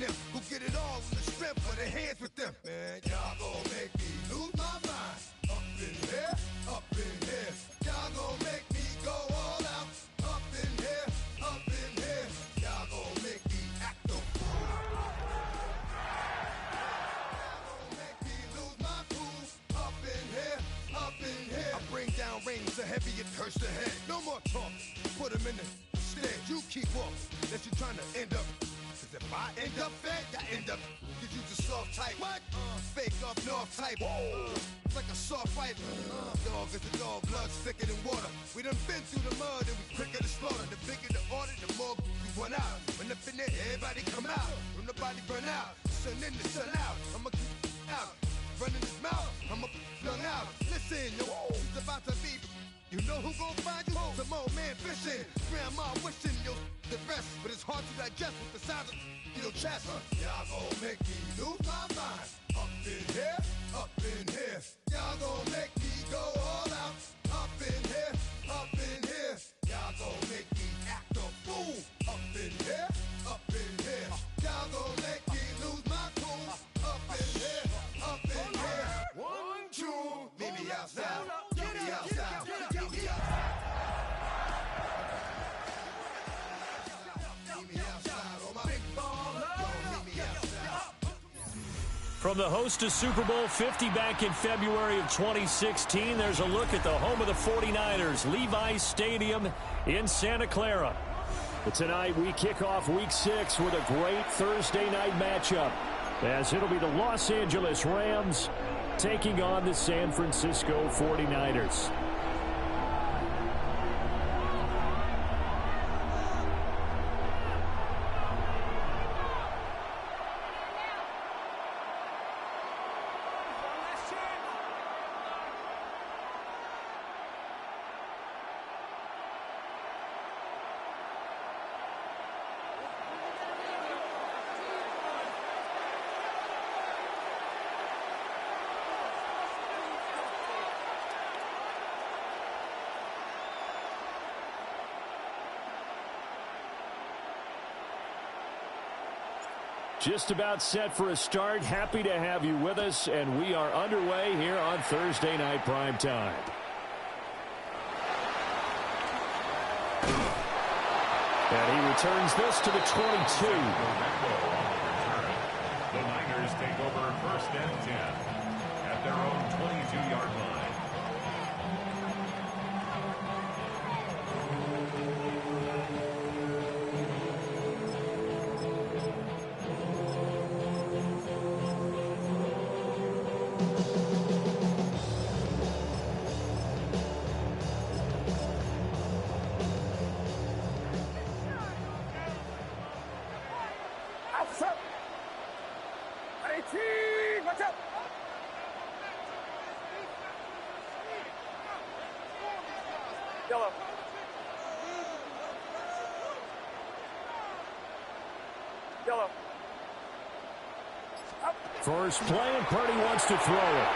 them who get it all in the strength of their hands with them. Man, y'all gon' make me lose my mind. Up in here, up in here. Y'all gon' make me go all out. Up in here, up in here. Y'all gon' make me act the fool. Y'all gon' make me lose my cool. Up in here, up in here. I bring down rain so heavy it hurts the head. No more talk, put them in the stand. You keep walking, unless you're trying to end up. Cause if I end up fed, I end up. Cause you the soft type. What? Fake up north type. It's like a soft fight. Dog is a dog, blood thicker than water. We done been through the mud and we quicker to slaughter. The bigger the order, the more we run out. When up in there, everybody come out. When the body burn out, sun in the sun out. I'ma keep out. Running his mouth, I'ma flung out. Listen, yo, it's about to be. You know who gon' find you? Some old man fishing. Grandma wishing you the best, but it's hard to digest with the sound of your chest. Y'all gon' make me lose my mind. Up in here, up in here. Y'all gon' make me go all out. Up in here, up in here. Y'all gon' make me act a fool. Up in here, up in here. Y'all gon' make me lose my cool. Up in here, up in here. 1, 2, meet me outside. Meet me outside. From the host of Super Bowl 50 back in February of 2016, there's a look at the home of the 49ers, Levi's Stadium in Santa Clara. But tonight we kick off Week 6 with a great Thursday night matchup, as it'll be the Los Angeles Rams taking on the San Francisco 49ers. Just about set for a start. Happy to have you with us, and we are underway here on Thursday Night Primetime. And he returns this to the 22. The Niners take over first and 10 at their own 22-yard line. First play, and Purdy wants to throw it.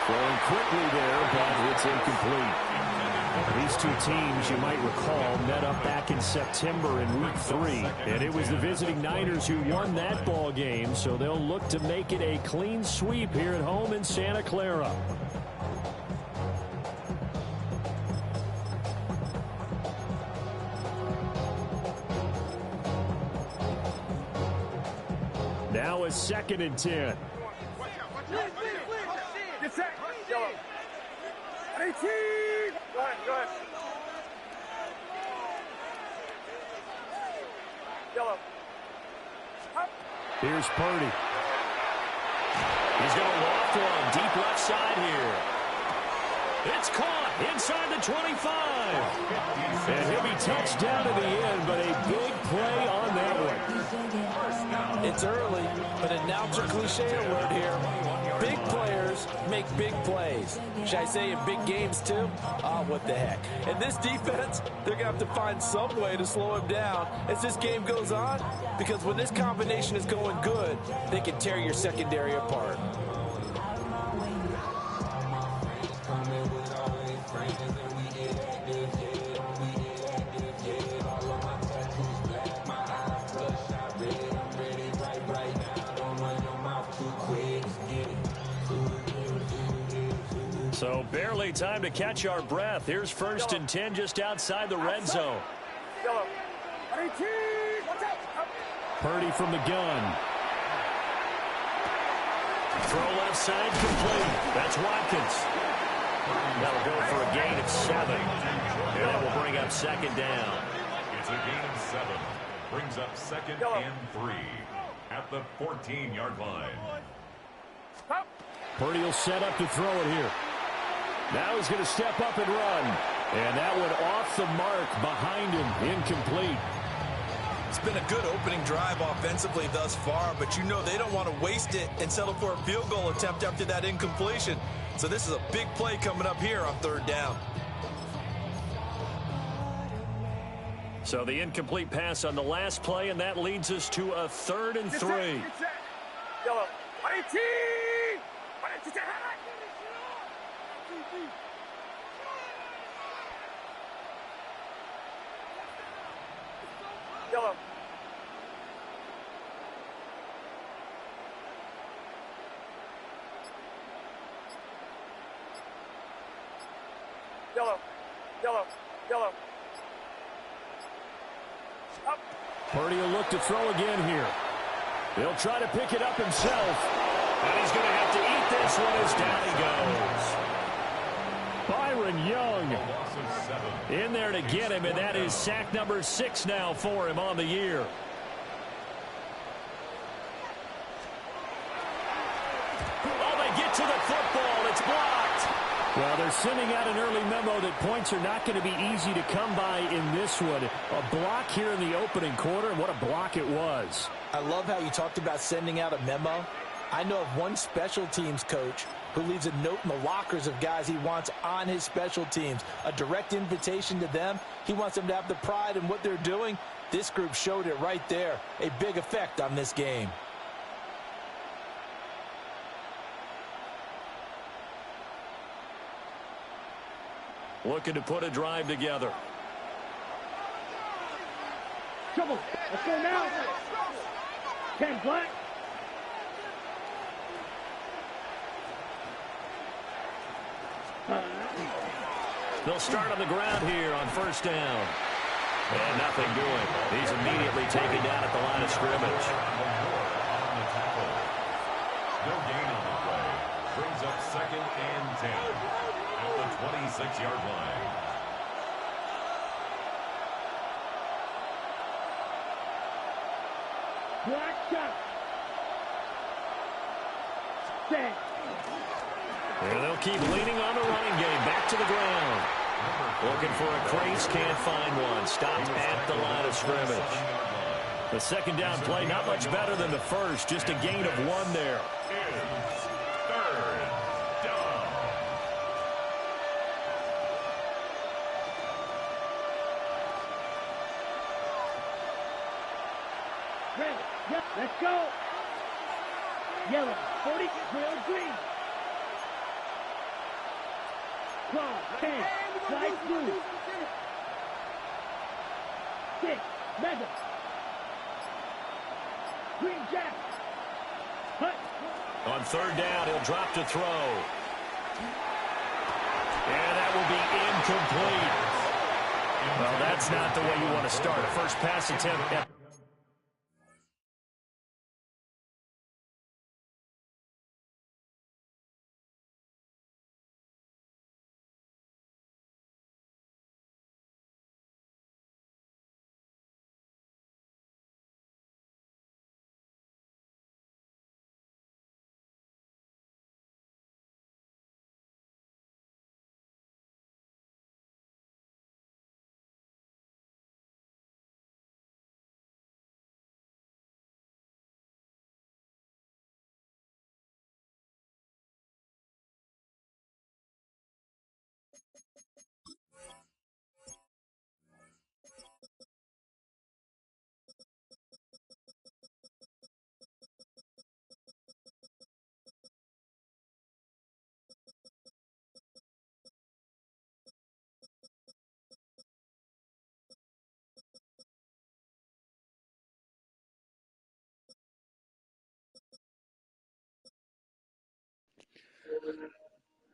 Throwing quickly there, but it's incomplete. These two teams, you might recall, met up back in September in Week 3. And it was the visiting Niners who won that ball game, so they'll look to make it a clean sweep here at home in Santa Clara. Now a 2nd and 10. Get set. Yellow. 18. Go ahead. Yellow. Here's Purdy. He's going to loft one deep left side here. It's caught inside the 25. And he'll be touched down at the end, but a big play on that one. It's early, but announcer cliche alert here. Big players make big plays. Should I say in big games too? What the heck. And this defense, they're going to have to find some way to slow him down as this game goes on, because when this combination is going good, they can tear your secondary apart. Right. So barely time to catch our breath. Here's 1st and 10 just outside the red zone. Yellow. 18. Watch out. Purdy from the gun. Throw left side complete. That's Watkins. That'll go for a gain of 7. And that will bring up 2nd down. It's a gain of 7. Brings up 2nd and 3 at the 14-yard line. Purdy will set up to throw it here. Now he's going to step up and run. And that one off the mark behind him. Incomplete. It's been a good opening drive offensively thus far, but you know they don't want to waste it and settle for a field goal attempt after that incompletion. So this is a big play coming up here on 3rd down. So the incomplete pass on the last play, and that leads us to a 3rd and 3. Yellow. 18. Yellow. Yellow. Yellow. Yellow. Up. Purdy will look to throw again here. He'll try to pick it up himself. And he's going to have to eat this one as down he goes. Byron Young in there to get him, and that is sack number 6 now for him on the year. Oh, they get to the football. It's blocked. Well, they're sending out an early memo that points are not going to be easy to come by in this one. A block here in the opening quarter, and what a block it was. I love how you talked about sending out a memo. I know of one special teams coach who leaves a note in the lockers of guys he wants on his special teams. A direct invitation to them. He wants them to have the pride in what they're doing. This group showed it right there. A big effect on this game. Looking to put a drive together. Trouble. Let's go now. 10 black. They'll start on the ground here on 1st down. And nothing doing. He's immediately taken down at the line of scrimmage. No gain on the play. Brings up 2nd and 10 at the 26-yard line. Black shot. Set. And they'll keep leaning on the running game. Back to the ground. Looking for a crease. Can't find one. Stopped at the line of scrimmage. The 2nd down play, not much better than the first. Just a gain of 1 there. It's 3rd down. Red. Yep. Let's go. Yellow. 40. Real green. Claw. 10. Slide through. 6. Mega. Green Jack. Hut. On 3rd down, he'll drop to throw. And that will be incomplete. Well, that's not the way you want to start a first pass attempt.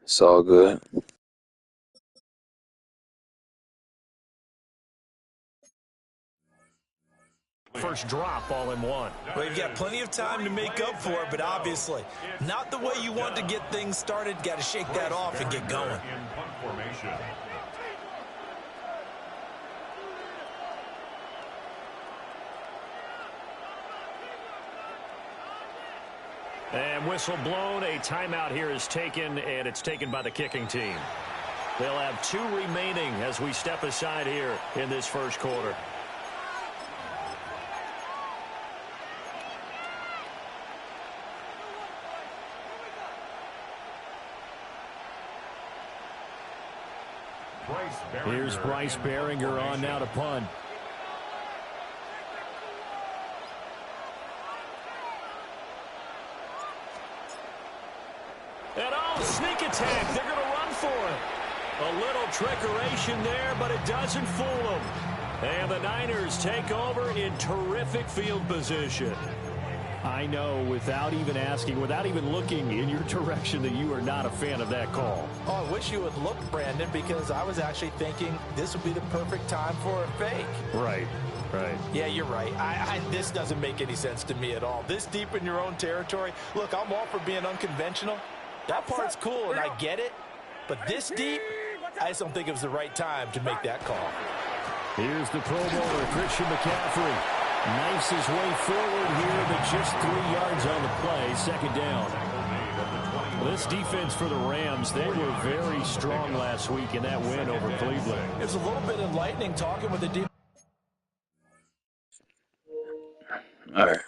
It's all good. First drop all in one. Well, you've got plenty of time to make up for it, but obviously not the way you want to get things started. Got to shake that off and get going. In punt formation. And whistle blown. A timeout here is taken, and it's taken by the kicking team. They'll have 2 remaining as we step aside here in this first quarter. Here's Bryce Behringer on now to punt. And sneak attack. They're going to run for it. A little trickeration there, but it doesn't fool them. And the Niners take over in terrific field position. I know, without even asking, without even looking in your direction, that you are not a fan of that call. Oh, I wish you would look, Brandon, because I was actually thinking this would be the perfect time for a fake. Right. Yeah, you're right. This doesn't make any sense to me at all. This deep in your own territory. Look, I'm all for being unconventional. That part's cool, and I get it. But this deep, I just don't think it was the right time to make that call. Here's the Pro Bowler, Christian McCaffrey. Knifes his way forward here, but just 3 yards on the play. Second down. Well, this defense for the Rams, they were very strong last week in that win over Cleveland. It was a little bit enlightening talking with the defense. All right.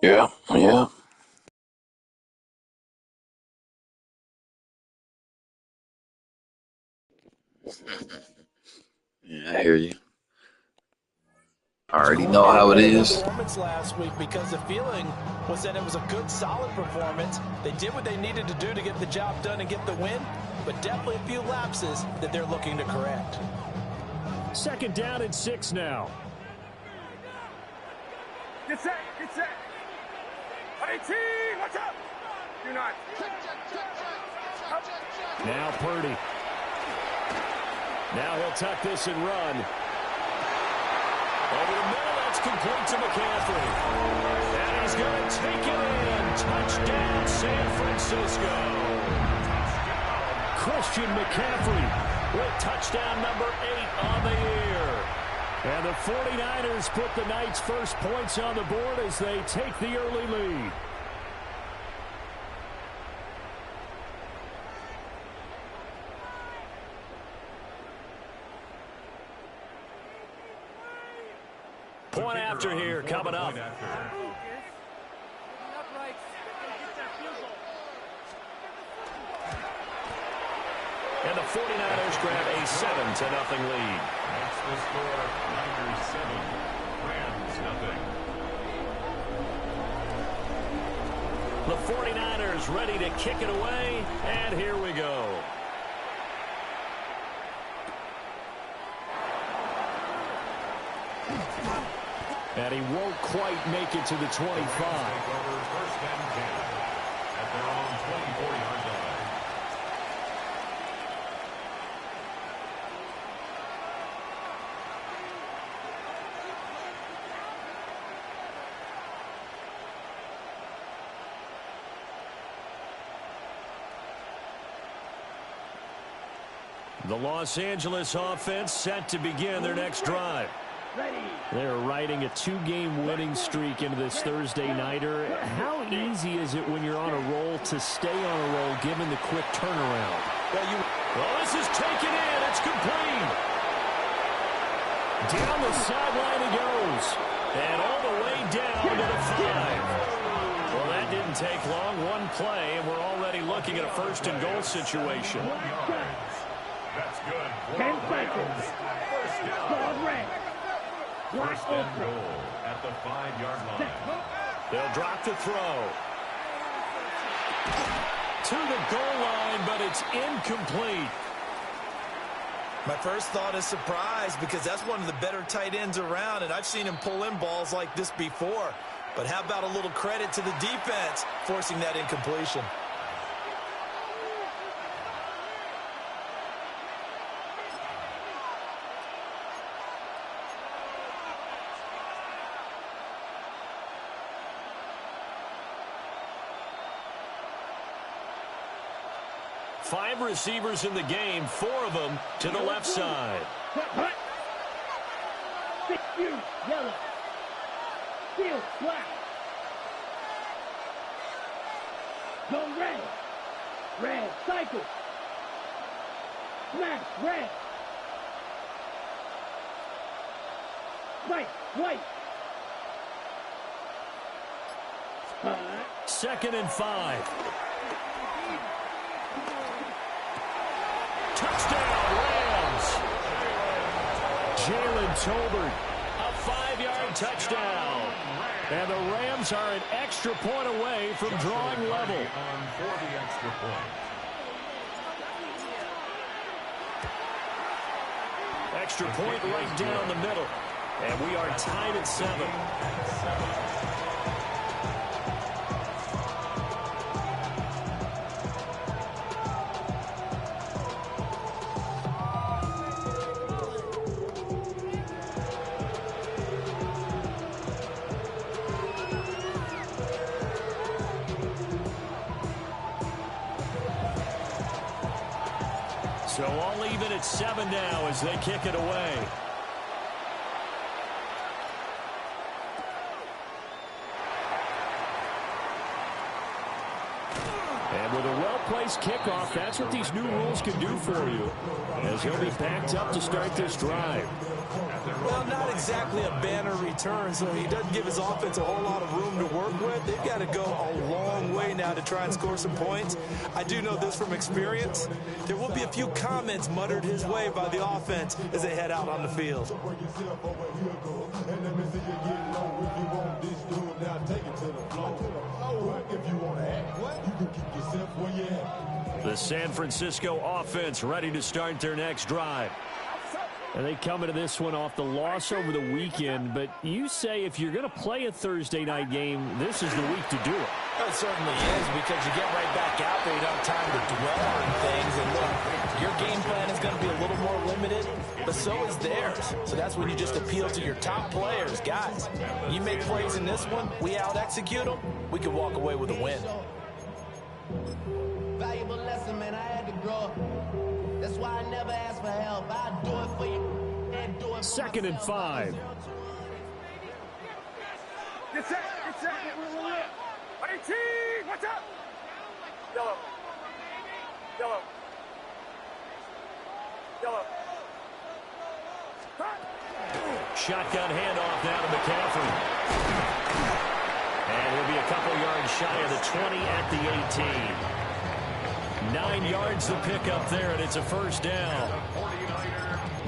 Yeah. Yeah, I hear you. I already know how it is. Performance last week, because the feeling was that it was a good, solid performance. They did what they needed to do to get the job done and get the win, but definitely a few lapses that they're looking to correct. Second down and 6 now. Get set. 18, watch out. Do not. Now Purdy. Now he'll tuck this and run. Over the middle, that's complete to McCaffrey. And he's going to take it in. Touchdown, San Francisco. Christian McCaffrey with touchdown number 8 on the year. And the 49ers put the Knights' first points on the board as they take the early lead. Point after here coming up. And the 49ers grab a 7-0 lead. That's the score. Niners 7, Rams nothing. The 49ers ready to kick it away, and here we go. And he won't quite make it to the 25. First and 10 at their own 24-yard line. The Los Angeles offense set to begin their next drive. They're riding a 2-game winning streak into this Thursday nighter. How easy is it when you're on a roll to stay on a roll given the quick turnaround? Well, this is taken in. It's complete. Down the sideline he goes. And all the way down to the 5. Well, that didn't take long. One play, and we're already looking at a first-and-goal situation. That's good. 10 seconds. First down. First and goal at the 5-yard line. They'll drop the throw. To the goal line, but it's incomplete. My first thought is surprise because that's one of the better tight ends around, and I've seen him pull in balls like this before. But how about a little credit to the defense forcing that incompletion? Five receivers in the game, 4 of them to the left side. Yellow. Field black. Go red. Red. Cycle. Smash. Red. White. White. 2nd and 5. Touchdown, Rams. Jalen Tolbert, a 5-yard touchdown. And the Rams are an extra point away from drawing level. On for the extra point. Extra point right down the middle. And we are tied at 7. So all even at 7 now as they kick it away. And with a well-placed kickoff, that's what these new rules can do for you, as he'll be backed up to start this drive. Well, not exactly a banner return, so he doesn't give his offense a whole lot of room to work with. They've got to go a long way now to try and score some points. I do know this from experience. There will be a few comments muttered his way by the offense as they head out on the field. The San Francisco offense ready to start their next drive. And they come into this one off the loss over the weekend, but you say if you're going to play a Thursday night game, this is the week to do it. It certainly is, because you get right back out there. You don't have time to dwell on things. And look, your game plan is going to be a little more limited, but so is theirs. So that's when you just appeal to your top players. Guys, you make plays in this one, we out-execute them, we can walk away with a win. Valuable lesson, man. I had to grow. That's why I never ask for help. I do it for you and do it for 2nd and 5. Get set. Get set. Hey, team, what's up? Yellow. Yellow. Yellow. Shotgun handoff now to McCaffrey. And he'll be a couple yards shy of the 20 at the 18. 9 yards to pick up there, and it's a first down.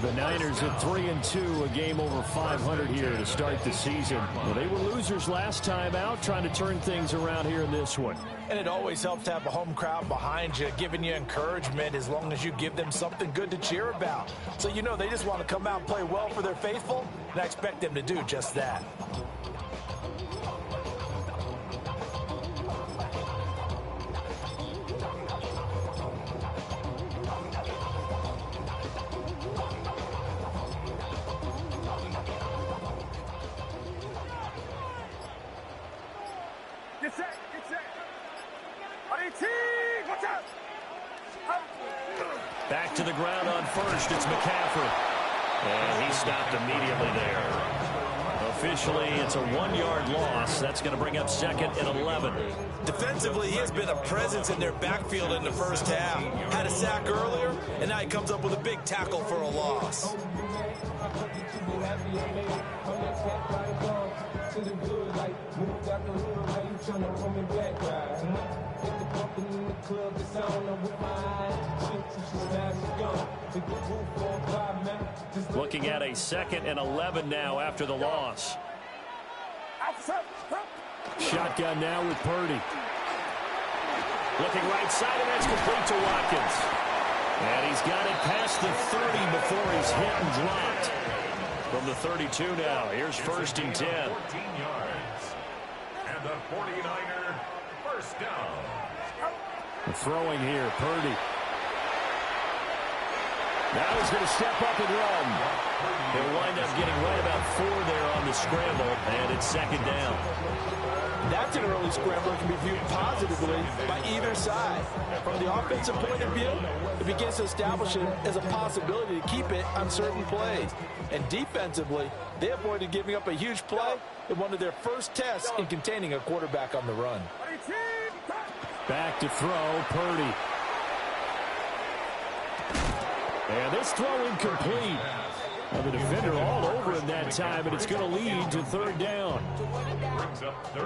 The Niners at 3-2, a game over 500 here to start the season. Well, they were losers last time out, trying to turn things around here in this one. And it always helps to have a home crowd behind you, giving you encouragement as long as you give them something good to cheer about. So you know they just want to come out and play well for their faithful, and I expect them to do just that. Get set, get set. Watch out. Back to the ground on first. It's McCaffrey. And he stopped immediately there. Officially, it's a 1-yard loss. That's going to bring up second and 11. Defensively, he has been a presence in their backfield in the first half. Had a sack earlier, and now he comes up with a big tackle for a loss. Looking at a second and 11 now after the loss. Shotgun now with Purdy. Looking right side, and that's complete to Watkins. And he's got it past the 30 before he's hit and dropped. From the 32 now, here's first and 10. 14 yards. And the 49er first down. Throwing here, Purdy. Now he's going to step up and run. He'll wind up getting right about 4 there on the scramble, and it's second down. That's an early scrambler that can be viewed positively by either side. From the offensive point of view, it begins to establish it as a possibility to keep it on certain plays. And defensively, they avoided giving up a huge play in one of their first tests in containing a quarterback on the run. Back to throw, Purdy. And this throw incomplete. Well, the defender all over him that time, and it's going to lead to third down.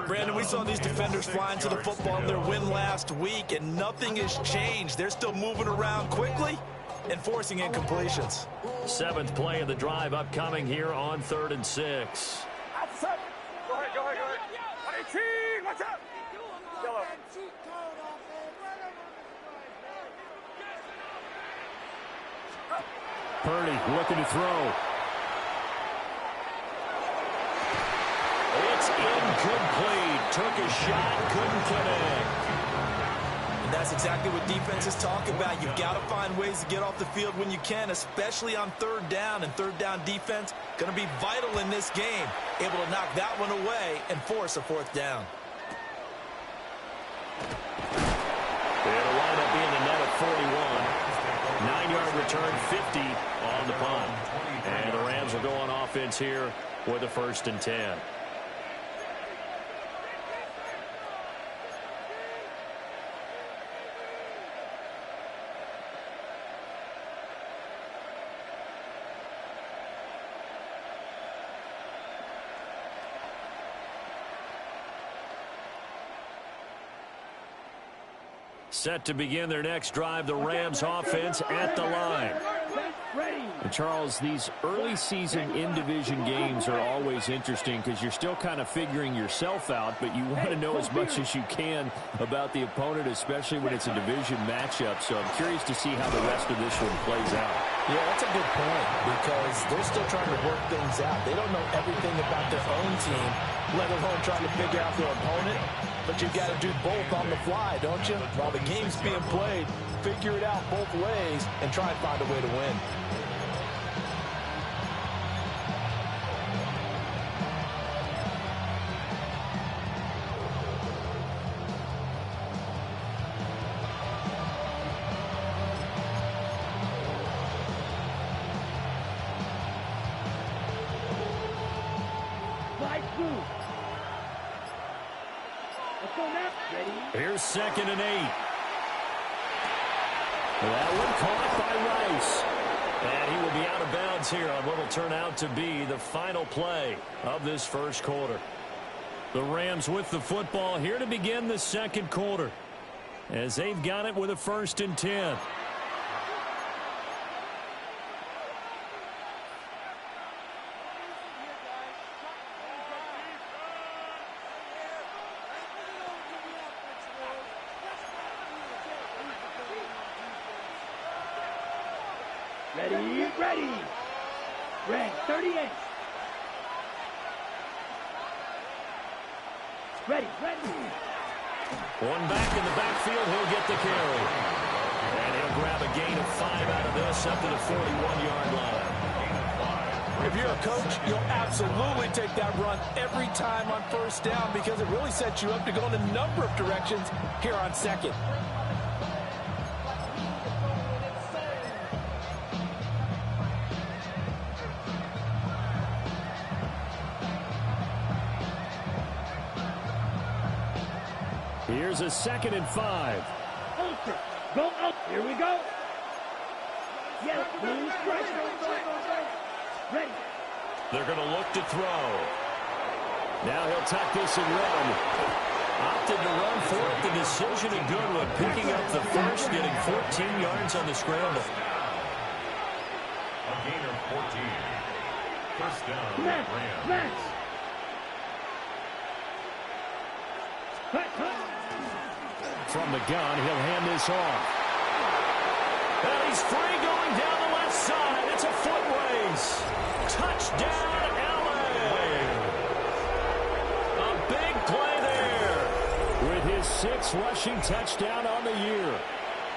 Brandon, we saw these defenders flying to the football in their win last week, and nothing has changed. They're still moving around quickly and forcing incompletions. 7th play of the drive upcoming here on 3rd and 6. Go ahead. Watch out. Yellow. Purdy looking to throw. It's incomplete. Took a shot, couldn't connect. And that's exactly what defenses talk about. You've got to find ways to get off the field when you can, especially on 3rd down. And 3rd down defense going to be vital in this game. Able to knock that one away and force a 4th down. It'll wind up being a net of 41. 9-yard return, 50 on the punt. And the Rams will go on offense here with a 1st and 10. Set to begin their next drive, the Rams offense at the line. And Charles, these early season in-division games are always interesting because you're still kind of figuring yourself out, but you want to know as much as you can about the opponent, especially when it's a division matchup. So I'm curious to see how the rest of this one plays out. Yeah, that's a good point because they're still trying to work things out. They don't know everything about their own team, let alone trying to figure out their opponent. But you've got to do both on the fly, don't you? While the game's being played, figure it out both ways and try and find a way to win. Here's 2nd and 8. That one caught by Rice. And he will be out of bounds here on what will turn out to be the final play of this first quarter. The Rams with the football here to begin the second quarter. as they've got it with a 1st and 10. Ready. Red, 38. Ready. One back in the backfield, he'll get the carry. And he'll grab a gain of 5 out of this up to the 41-yard line. If you're a coach, you'll absolutely take that run every time on 1st down because it really sets you up to go in a number of directions here on 2nd. Here's a 2nd and 5. Ultra. Go up. Here we go. Yes, blue strike. Ready. They're going to look to throw. Now he'll tuck this and run. Opted to run for it. The decision a good one. Picking up the 1st, getting 14 yards on the scramble. A gain of 14. 1st down, Rams. Max. From the gun, he'll hand this off. And he's free going down the left side. It's a foot race. Touchdown, LA. A big play there with his 6th rushing touchdown on the year.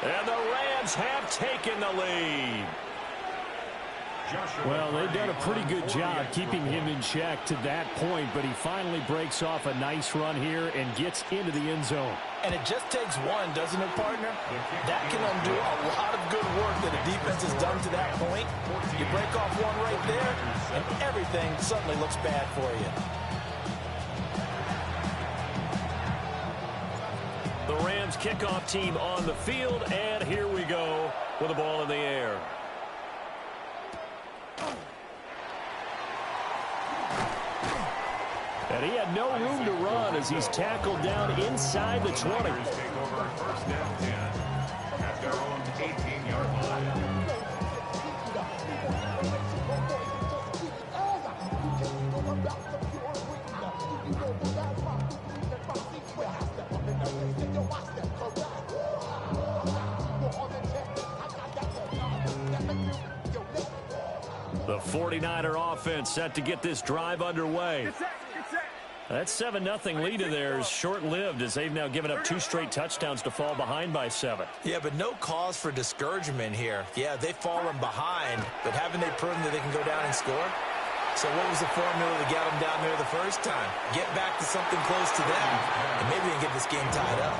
And the Rams have taken the lead. Well, they've done a pretty good job keeping him in check to that point, but he finally breaks off a nice run here and gets into the end zone. And it just takes one, doesn't it, partner? That can undo a lot of good work that a defense has done to that point. You break off one right there, and everything suddenly looks bad for you. The Rams kickoff team on the field, and here we go with the ball in the air. And he had no room to run as he's tackled down inside the 20. Take over 1st and 10 at their own 18-yard line. The 49er offense set to get this drive underway. That 7-0 lead of theirs short-lived as they've now given up 2 straight touchdowns to fall behind by 7. Yeah, but no cause for discouragement here. Yeah, they've fallen behind, but haven't they proven that they can go down and score? So what was the formula to get them down there the first time? Get back to something close to them, and maybe they can get this game tied up.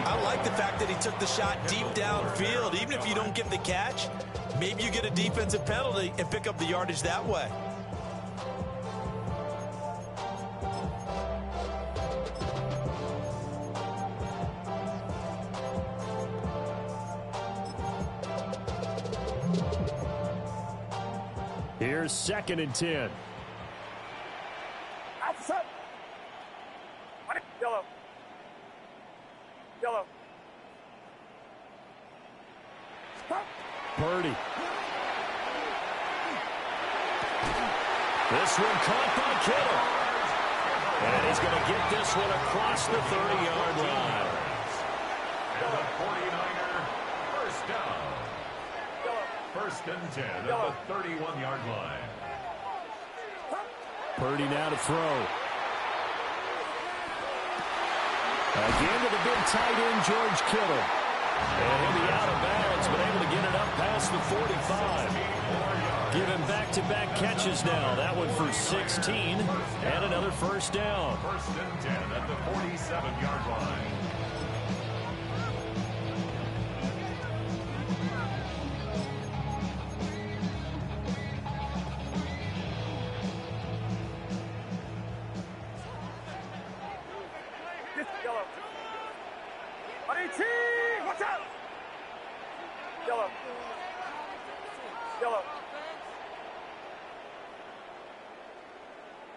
I like the fact that he took the shot deep downfield. Even if you don't get the catch, maybe you get a defensive penalty and pick up the yardage that way. Here's 2nd and 10. Outside. Yellow. Stop. Purdy. This one caught by Kittle. And he's going to get this one across the 30-yard line. And the 49er 1st down. 1st and 10 at the 31-yard line. Purdy now to throw. Again to the big tight end, George Kittle. And he'll be out of bounds, but able to get it up past the 45. Give him back-to-back catches now. That one for 16 and another 1st down. 1st and 10 at the 47-yard line. Yellow. 18. Watch out. Yellow.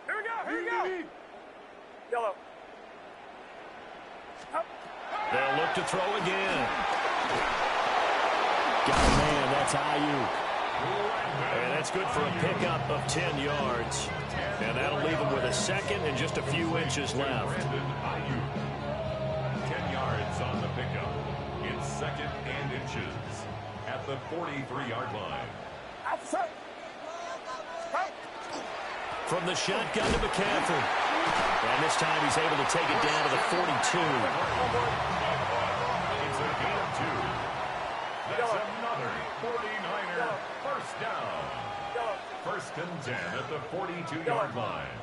Here we go. Yellow. They'll look back to throw again. Got a man, that's Ayuk. And that's good for a pickup of 10 yards. And that'll leave him with a second and just a few inches left. 10 yards on the pickup. It's second and inches at the 43-yard line. From the shotgun to McCaffrey. And this time he's able to take it down to the 42. It's a gain of 2. That's another 49er first down. First and 10 at the 42-yard line.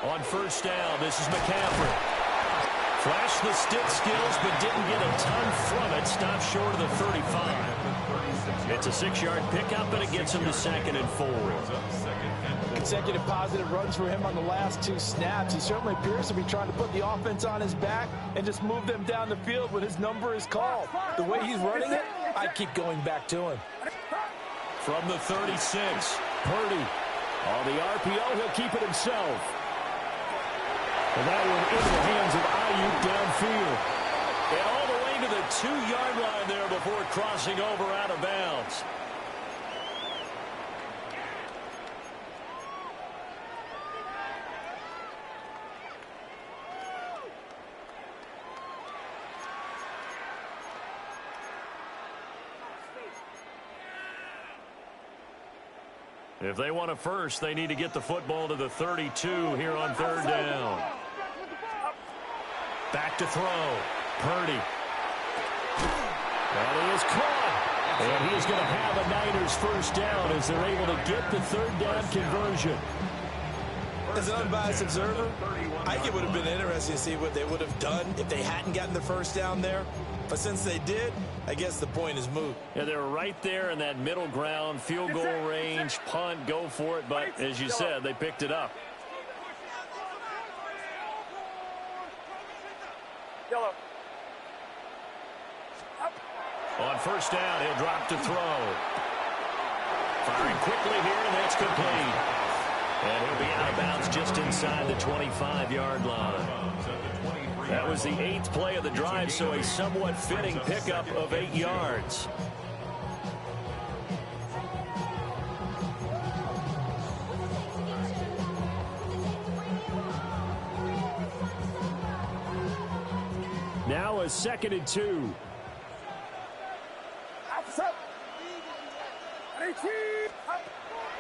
On first down, this is McCaffrey. Flashed the stick skills, but didn't get a ton from it. Stopped short of the 35. It's a 6-yard pickup, and it gets him to 2nd and 4. Consecutive positive runs for him on the last 2 snaps. He certainly appears to be trying to put the offense on his back and just move them down the field when his number is called. The way he's running it, I'd keep going back to him. From the 36, Purdy. On the RPO, he'll keep it himself. And that one into the hands of Ayuk downfield. And all the way to the 2-yard line there before crossing over out of bounds. If they want a first, they need to get the football to the 32 here on 3rd down. Back to throw. Purdy. And he is caught. And he is going to have a Niners first down as they're able to get the 3rd down conversion. As an unbiased observer, I think it would have been interesting to see what they would have done if they hadn't gotten the first down there. But since they did, I guess the point is moot. Yeah, they were right there in that middle ground, field goal range, punt, go for it. But as you said, they picked it up. On first down, he'll drop to throw. Firing quickly here, and that's complete. And he'll be out of bounds just inside the 25-yard line. That was the 8th play of the drive, so a somewhat fitting pickup of 8 yards. Now a 2nd and 2.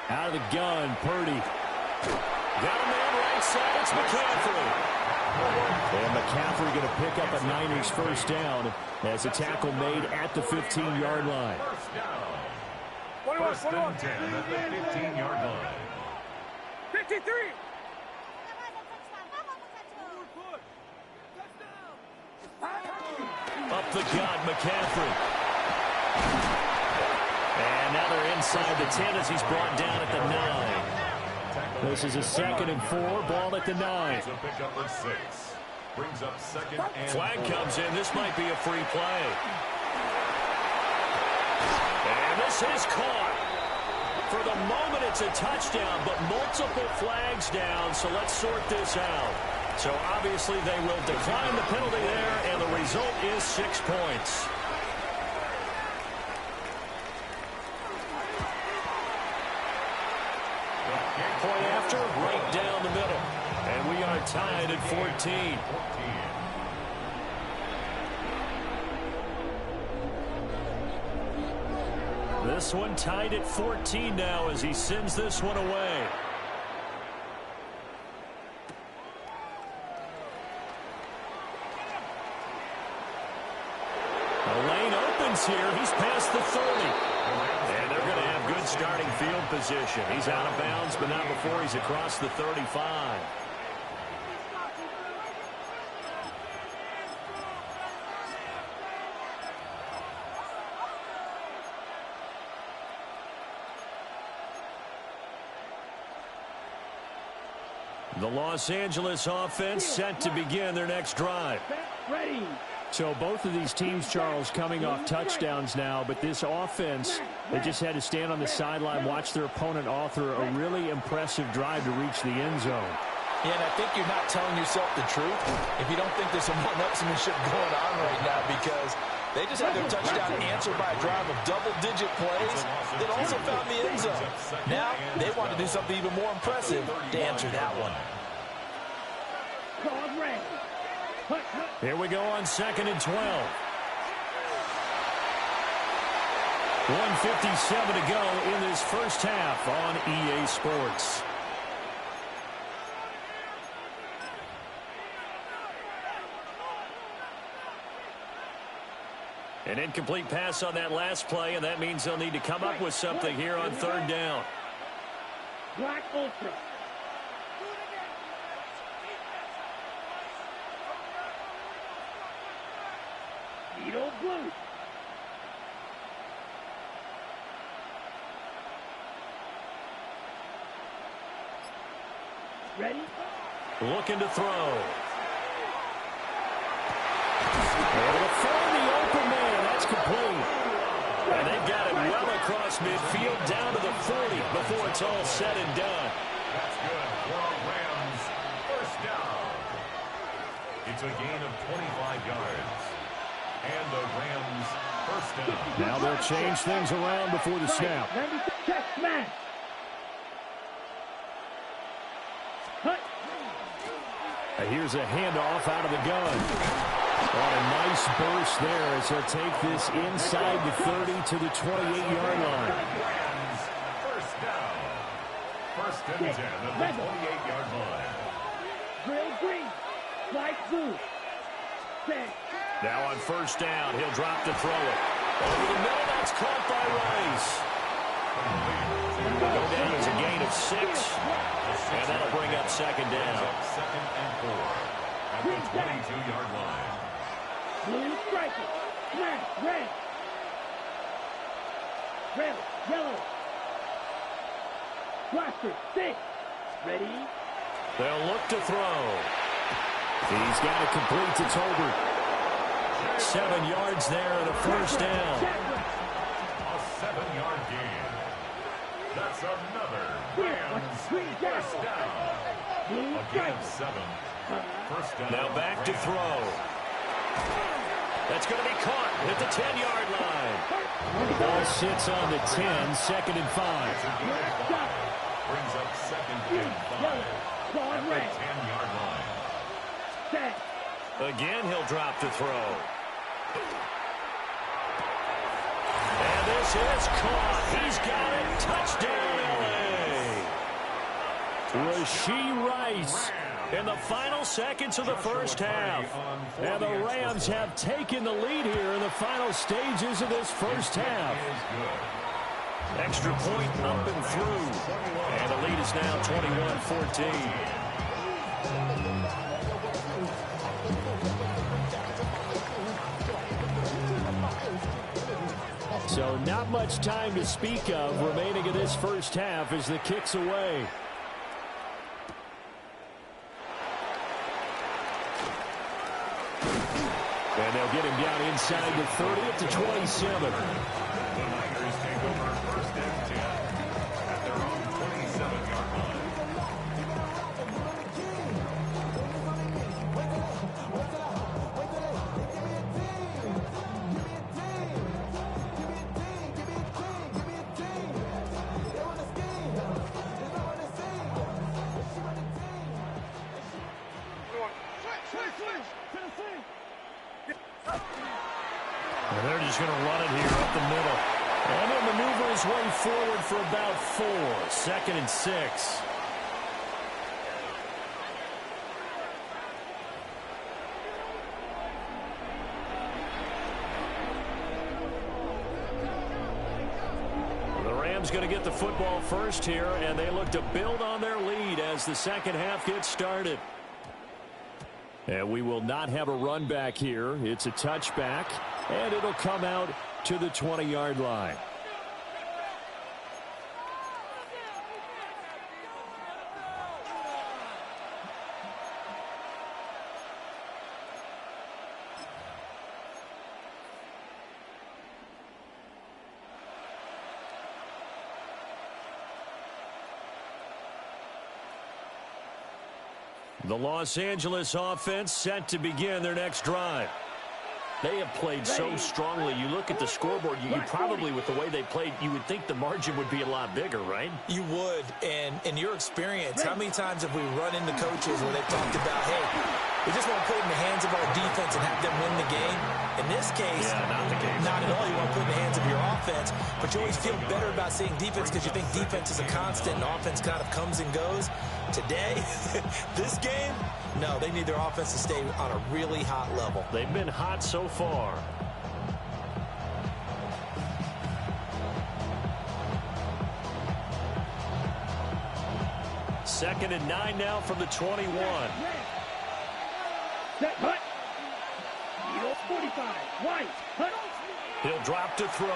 Out of the gun, Purdy. Got a man right side, it's McCaffrey. And McCaffrey going to pick up a Niners first down as a tackle made at the 15-yard line. First and 10 at the 15-yard line. 53. Up the gut, McCaffrey. And now they're inside the 10 as he's brought down at the 9. This is a 2nd and 4, ball at the 9. Brings up 2nd and Flag 4. comes in. This might be a free play. And this is caught. For the moment, it's a touchdown, but multiple flags down, so let's sort this out. So obviously they will decline the penalty there, and the result is 6 points. Point after, right down the middle. And we are tied at 14. This one tied at 14 now as he sends this one away. The lane opens here. He's past the 30. And they're going to have good starting field position. He's out of bounds, but not before he's across the 35. The Los Angeles offense set to begin their next drive. Ready. So both of these teams, Charles, coming off touchdowns now, but this offense, they just had to stand on the sideline, watch their opponent author a really impressive drive to reach the end zone. Yeah, and I think you're not telling yourself the truth if you don't think there's some one-upsmanship going on right now, because they just had their touchdown answered by a drive of double-digit plays that also found the end zone. Now they want to do something even more impressive to answer that one. Here we go on 2nd and 12. 1:57 to go in this first half on EA Sports. An incomplete pass on that last play, and that means they'll need to come up with something here on 3rd down. Black Ultra. Needle blue. Ready? Looking to throw. Able to find the open man. That's complete. And they've got it well across midfield down to the 40 before it's all said and done. That's good for a Rams first down. It's a gain of 25 yards. And the Rams first down. Now they'll change things around before the snap. Check smash. Here's a handoff out of the gun. What a nice burst there as they'll take this inside the 30 to the 28-yard line. Rams first down. 1st and 10 at the 28-yard line. Grill green. White blue. Set. Now on 1st down, he'll drop to throw it. Over the middle, that's caught by Rice. Go down as a gain of 6. And that'll bring up 2nd down. 2nd and 4 at the 22-yard line. Blue striker. Smash. Red. Red. Yellow. Blaster. 6. Ready? They'll look to throw. He's got it complete to Tolbert. 7 yards there and a 1st down. A 7-yard gain. That's another Rams first down. A gain of 7. First down. Now back to throw. That's going to be caught at the 10-yard line. Ball sits on the 10, 2nd and 5. Brings up 2nd and 5 at the 10-yard line. Again, he'll drop to throw. And this is caught. He's got it. Touchdown, LA. Rashee Rice in the final seconds of the first half. And the Rams have taken the lead here in the final stages of this first half. Extra point up and through. And the lead is now 21-14. So not much time to speak of remaining in this first half as the kick's away. And they'll get him down inside the 30 at the 27. The Niners take over 1st and 10 at their own 27-yard line. And they're just going to run it here up the middle. And he'll maneuver his way forward for about 4. 2nd and 6. The Rams going to get the football first here, and they look to build on their lead as the second half gets started. And we will not have a run back here. It's a touchback, and it'll come out to the 20-yard line. The Los Angeles offense set to begin their next drive. They have played so strongly. You look at the scoreboard, you probably, with the way they played, you would think the margin would be a lot bigger, right? You would. And in your experience, how many times have we run into coaches where they've talked about, hey, we just want to put it in the hands of our defense and have them win the game? In this case, not the case. Not at all. You want to put it in the hands of your offense, but you always feel better about saying defense because you think defense is a constant and offense kind of comes and goes. Today, this game, no, they need their offense to stay on a really hot level. They've been hot so far. Second and 9 now from the 21. Set, hut. Eagles 45. White, hut. He'll drop to throw.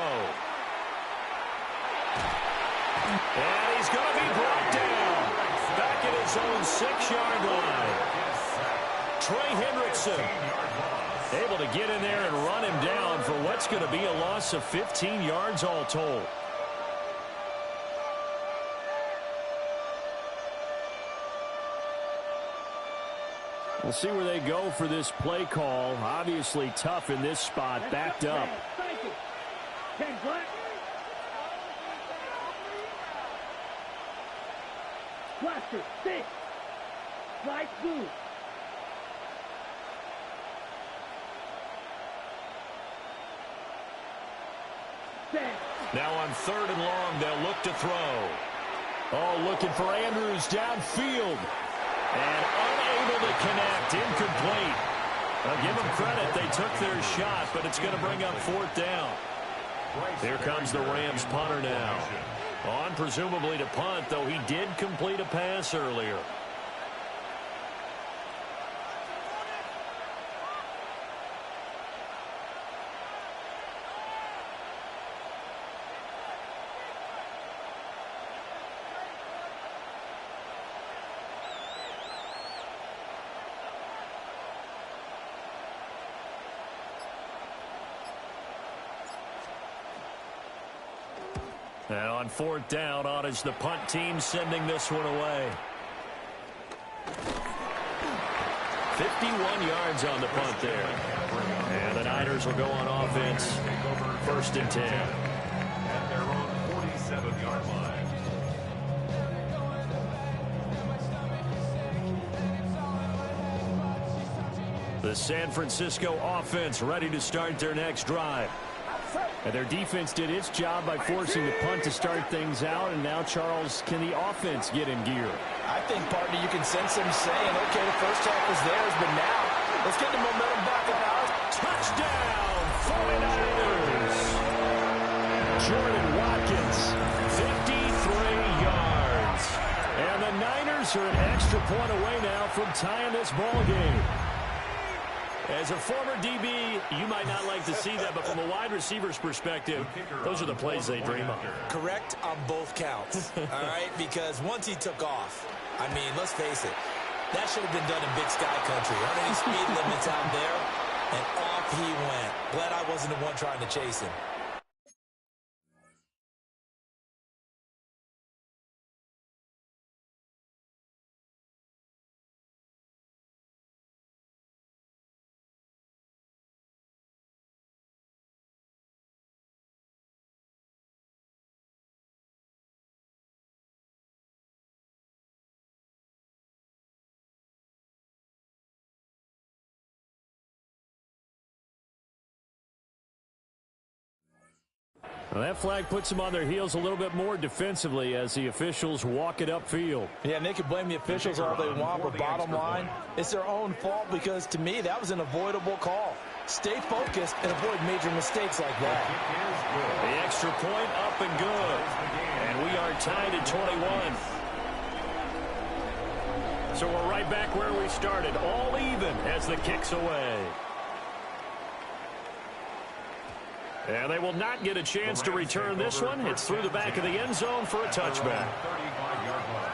And he's going to be brought down. Back at his own 6-yard line. Trey Hendrickson able to get in there and run him down for what's going to be a loss of 15 yards all told. We'll see where they go for this play call. Obviously tough in this spot, backed up. 10 black. Blaster, 6. Slide blue. Now on 3rd and long, they'll look to throw. Oh, looking for Andrews downfield. And unable to connect, incomplete. I'll give them credit, they took their shot, but it's going to bring up 4th down. Here comes the Rams punter now. On presumably to punt, though he did complete a pass earlier. And on 4th down, on is the punt team sending this one away. 51 yards on the punt there. And the Niners will go on offense. 1st and 10. At their own 47-yard line. The San Francisco offense ready to start their next drive. And their defense did its job by forcing the punt to start things out. And now, Charles, can the offense get in gear? I think, partner, you can sense them saying, okay, the first half was theirs, but now let's get the momentum back in ours. Touchdown, 49ers. Jordan Watkins, 53 yards. And the Niners are an extra point away now from tying this ball game. As a former DB, you might not like to see that, but from a wide receiver's perspective, those are the plays they dream of. Correct on both counts, all right? Because once he took off, I mean, let's face it, that should have been done in Big Sky Country. Underneath speed limits out there, and off he went. Glad I wasn't the one trying to chase him. Well, that flag puts them on their heels a little bit more defensively as the officials walk it upfield. Yeah, and they can blame the officials all they want, but bottom line, it's their own fault because, to me, that was an avoidable call. Stay focused and avoid major mistakes like that. The extra point up and good. And we are tied at 21. So we're right back where we started, all even as the kick's away. And they will not get a chance to return this one. It's through the back of the end zone for a touchback. 35-yard line.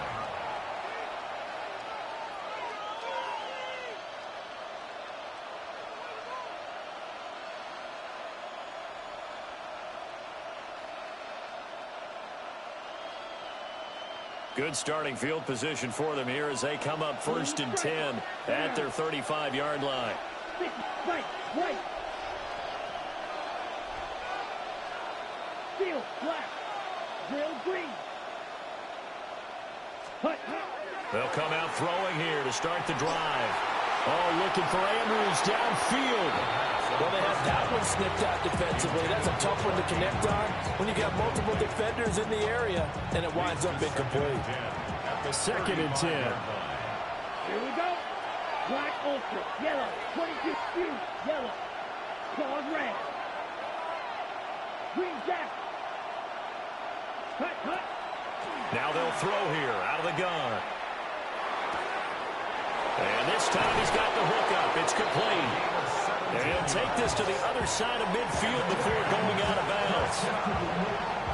Good starting field position for them here as they come up 1st and 10 at their 35-yard line. Right. Field black. Drill green. They'll come out throwing here to start the drive. Oh, looking for Andrews downfield. Well, they had that one snipped out defensively. That's a tough one to connect on when you got multiple defenders in the area, and it winds up incomplete. 2nd and 10. Here we go. Black ultra, yellow, 22 fuse, yellow, claws red. Green jack. Cut. Now they'll throw here out of the gun. And this time he's got the hookup. It's complete. And he'll take this to the other side of midfield before going out of bounds.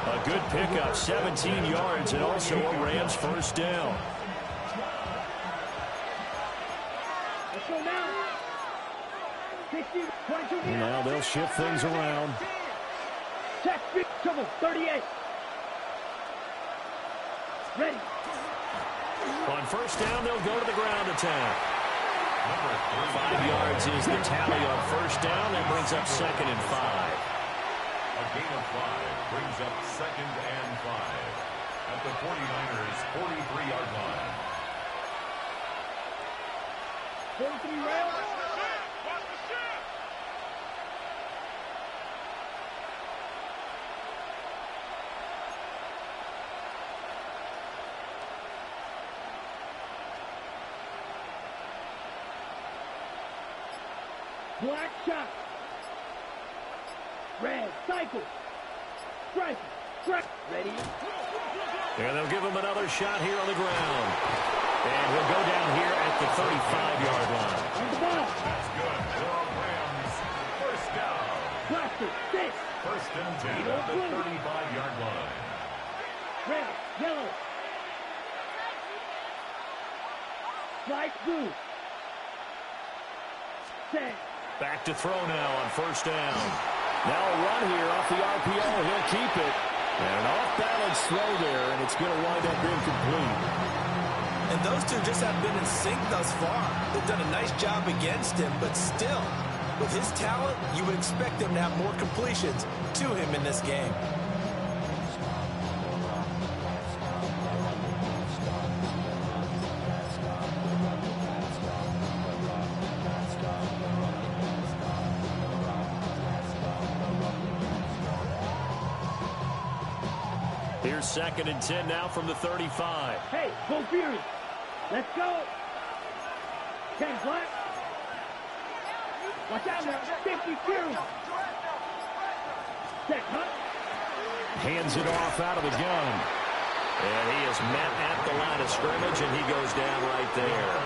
A good pickup, 17 yards, and also a Rams first down. Let's go now. 60, 22. Now they'll shift things around. Check, trouble, 38. Ready. On first down, they'll go to the ground attack. 5 yards is the tally on first down. That brings up 2nd and 5. A gain of 5 brings up 2nd and 5 at the 49ers' 43-yard line. 43 rail. Black shot. Red cycle. Strike. Ready. And they'll give him another shot here on the ground. And he'll go down here at the 35-yard line. That's good for Rams. First down. Blaster, 6. 1st and 10 at the 35-yard line. Red, yellow. Light blue. 10. Back to throw now on first down. Now a run here off the RPO. He'll keep it. And an off-balance throw there, and it's going to wind up incomplete. And those two just have been in sync thus far. They've done a nice job against him, but still, with his talent, you would expect him to have more completions to him in this game. Here's 2nd and 10 now from the 35. Hey, go Fury. Let's go. 10 black. Watch out now. 50 Fury. Set, huh? Hands it off out of the gun. And he is met at the line of scrimmage, and he goes down right there.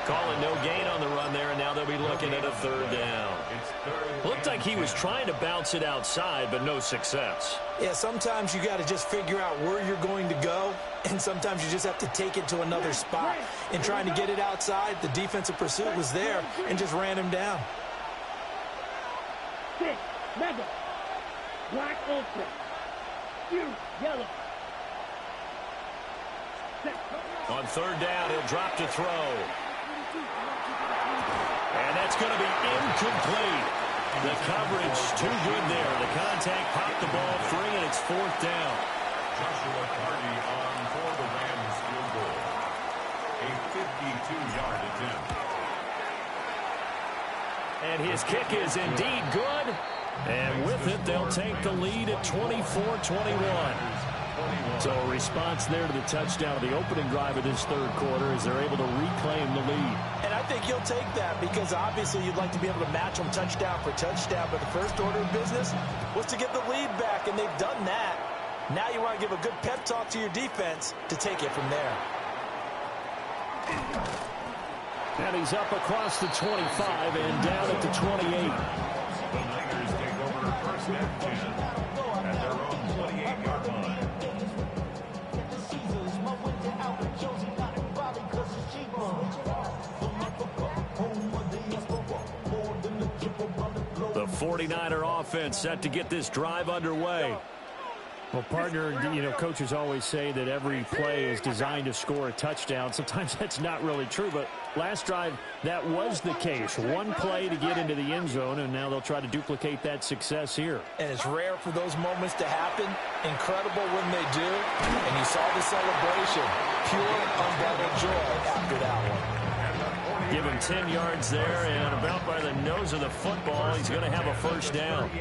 Calling no gain on the run there, and now they'll be looking at a 3rd down. Looked like he was trying to bounce it outside, but no success. Yeah, sometimes you got to just figure out where you're going to go, and sometimes you just have to take it to another spot. In trying to get it outside, the defensive pursuit was there and just ran him down. 6, mega. Black ultra. Fury, yellow. Set. On 3rd down, he'll drop to throw. And that's going to be incomplete. The coverage too good there. The contact popped the ball free, and it's 4th down. Joshua Carty on for the Rams field goal. A 52-yard attempt. And his kick is indeed good. And with it, they'll take the lead at 24-21. So a response there to the touchdown of the opening drive of this 3rd quarter as they're able to reclaim the lead. And I think you'll take that because obviously you'd like to be able to match them touchdown for touchdown, but the first order of business was to get the lead back, and they've done that. Now you want to give a good pep talk to your defense to take it from there. And he's up across the 25 and down at the 28. The Niners take over 1st and 10 at their own 28-yard line. The 49er offense set to get this drive underway. Well, partner, you know, coaches always say that every play is designed to score a touchdown. Sometimes that's not really true, but last drive, that was the case. One play to get into the end zone, and now they'll try to duplicate that success here. And it's rare for those moments to happen. Incredible when they do. And you saw the celebration. Pure, unbridled joy after that one. Give him 10 yards there, and about by the nose of the football, he's going to have a first down.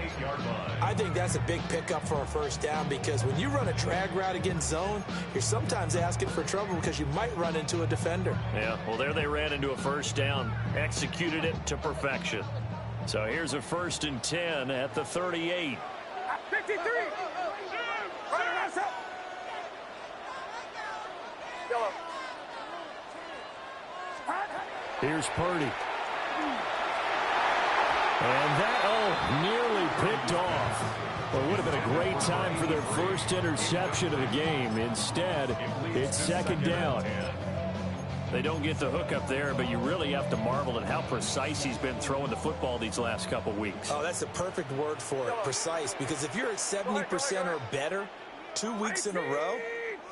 I think that's a big pickup for a first down because when you run a drag route against zone, you're sometimes asking for trouble because you might run into a defender. Yeah, well, there they ran into a first down, executed it to perfection. So here's a 1st and 10 at the 38. 53. Yellow. Here's Purdy. And that, nearly picked off. Well, it would have been a great time for their first interception of the game. Instead, it's 2nd down. They don't get the hook up there, but you really have to marvel at how precise he's been throwing the football these last couple weeks. Oh, that's a perfect word for it, precise, because if you're at 70% or better 2 weeks in a row,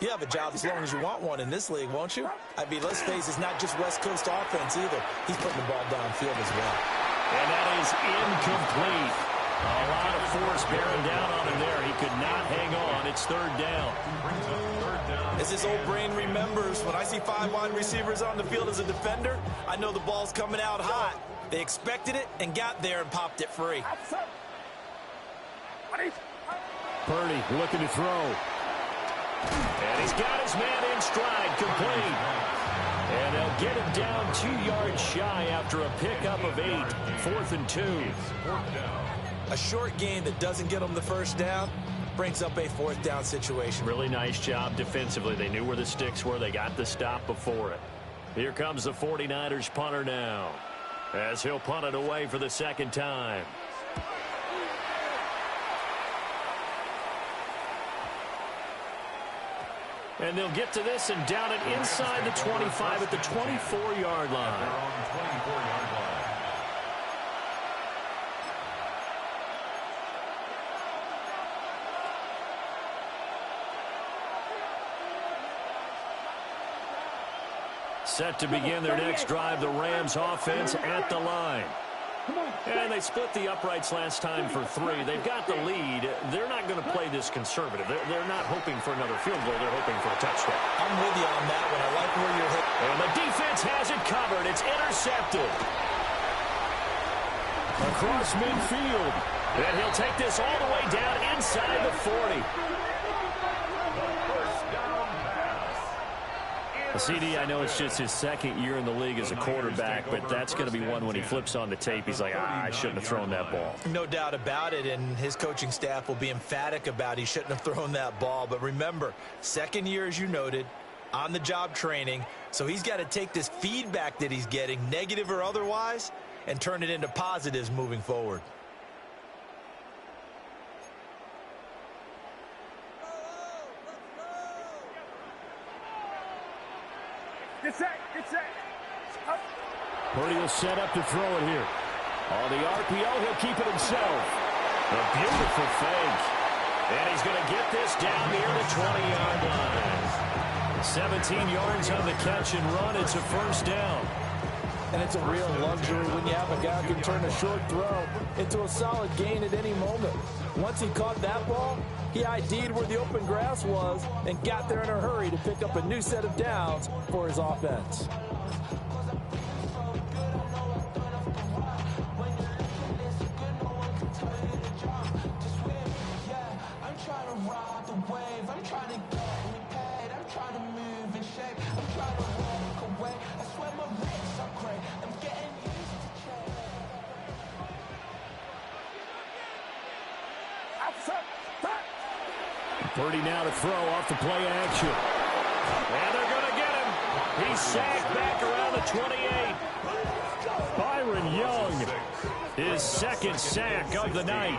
you have a job as long as you want one in this league, won't you? I mean, let's face it, it's not just West Coast offense either. He's putting the ball downfield as well. And that is incomplete. A lot of force bearing down on him there. He could not hang on. It's 3rd down. As his old brain remembers, when I see 5 wide receivers on the field as a defender, I know the ball's coming out hot. They expected it and got there and popped it free. Purdy looking to throw. And he's got his man in stride, complete. And they'll get him down 2 yards shy after a pickup of 8. 4th and 2. A short gain that doesn't get them the first down brings up a 4th down situation. Really nice job defensively. They knew where the sticks were. They got the stop before it. Here comes the 49ers punter now, as he'll punt it away for the 2nd time. And they'll get to this and down it inside the 25 at the 24-yard line. Set to begin their next drive, the Rams offense at the line. And they split the uprights last time for 3. They've got the lead. They're not going to play this conservative. They're not hoping for another field goal. They're hoping for a touchdown. I'm with you on that one. I like where you're hitting. And the defense has it covered. It's intercepted. Across midfield. And he'll take this all the way down inside the 40. CD, I know it's just his 2nd year in the league as a quarterback, but that's going to be one when he flips on the tape. He's like, I shouldn't have thrown that ball. No doubt about it, and his coaching staff will be emphatic about he shouldn't have thrown that ball. But remember, 2nd year, as you noted, on-the-job training, so he's got to take this feedback that he's getting, negative or otherwise, and turn it into positives moving forward. Get set. Purdy will set up to throw it here. On the RPO, he'll keep it himself. A beautiful fake. And he's going to get this down near the 20-yard line. 17 yards on the catch and run. It's a 1st down. And it's a real luxury when you have a guy who can turn a short throw into a solid gain at any moment. Once he caught that ball, he ID'd where the open grass was and got there in a hurry to pick up a new set of downs for his offense. Purdy now to throw off the play action. And they're going to get him. He's sacked back around the 28. Byron Young, his 2nd sack of the night.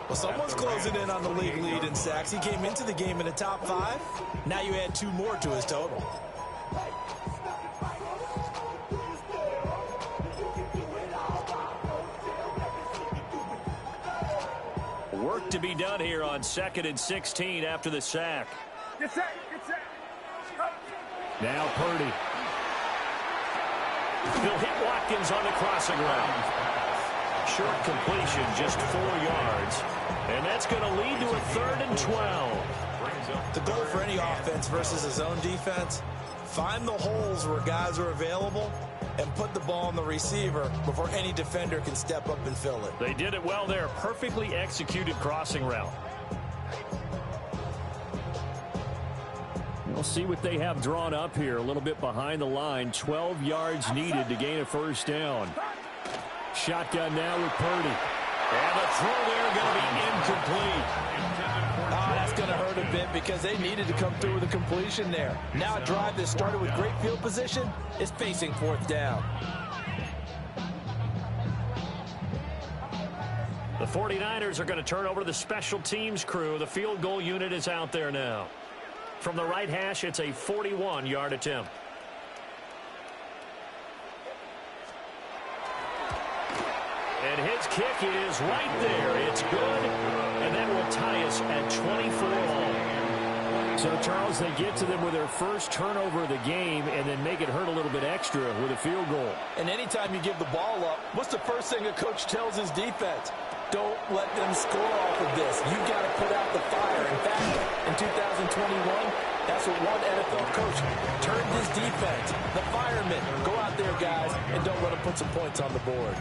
Well, someone's closing in on the league lead in sacks. He came into the game in the top 5. Now you add 2 more to his total. work to be done here on 2nd and 16 after the sack. Get set. Get set. Now Purdy. They'll hit Watkins on the crossing route. Short completion, just 4 yards. And that's going to lead to a 3rd and 12. The goal for any offense versus a zone defense, find the holes where guys are available and put the ball on the receiver before any defender can step up and fill it. They did it well there. Perfectly executed crossing route. We'll see what they have drawn up here. A little bit behind the line. 12 yards needed to gain a 1st down. Shotgun now with Purdy. And the throw there going to be incomplete. Oh, that's going to hurt a bit because they needed to come through with a completion there. Now a drive that started with great field position is facing 4th down. The 49ers are going to turn over to the special teams crew. The field goal unit is out there now. From the right hash, it's a 41-yard attempt. And his kick is right there. It's good, and that will tie us at 24 all. So, Charles, they get to them with their first turnover of the game and then make it hurt a little bit extra with a field goal. And anytime you give the ball up, what's the first thing a coach tells his defense? Don't let them score off of this. You've got to put out the fire. In fact, in 2021, that's what one NFL coach turned his defense. The firemen, go out there, guys, and don't let them put some points on the board.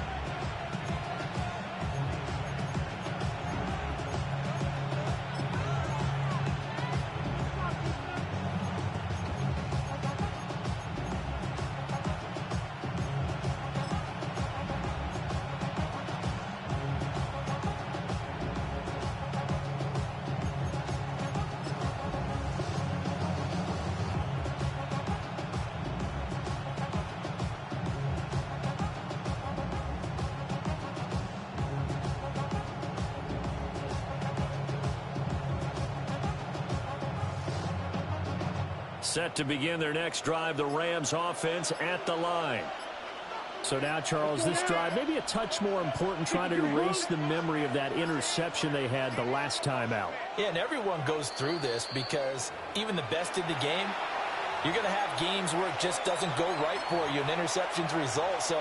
Set to begin their next drive, the Rams offense at the line. So now, Charles, this drive maybe a touch more important, trying to erase the memory of that interception they had the last time out. Yeah, and everyone goes through this because even the best in the game, you're going to have games where it just doesn't go right for you, and interceptions result. So,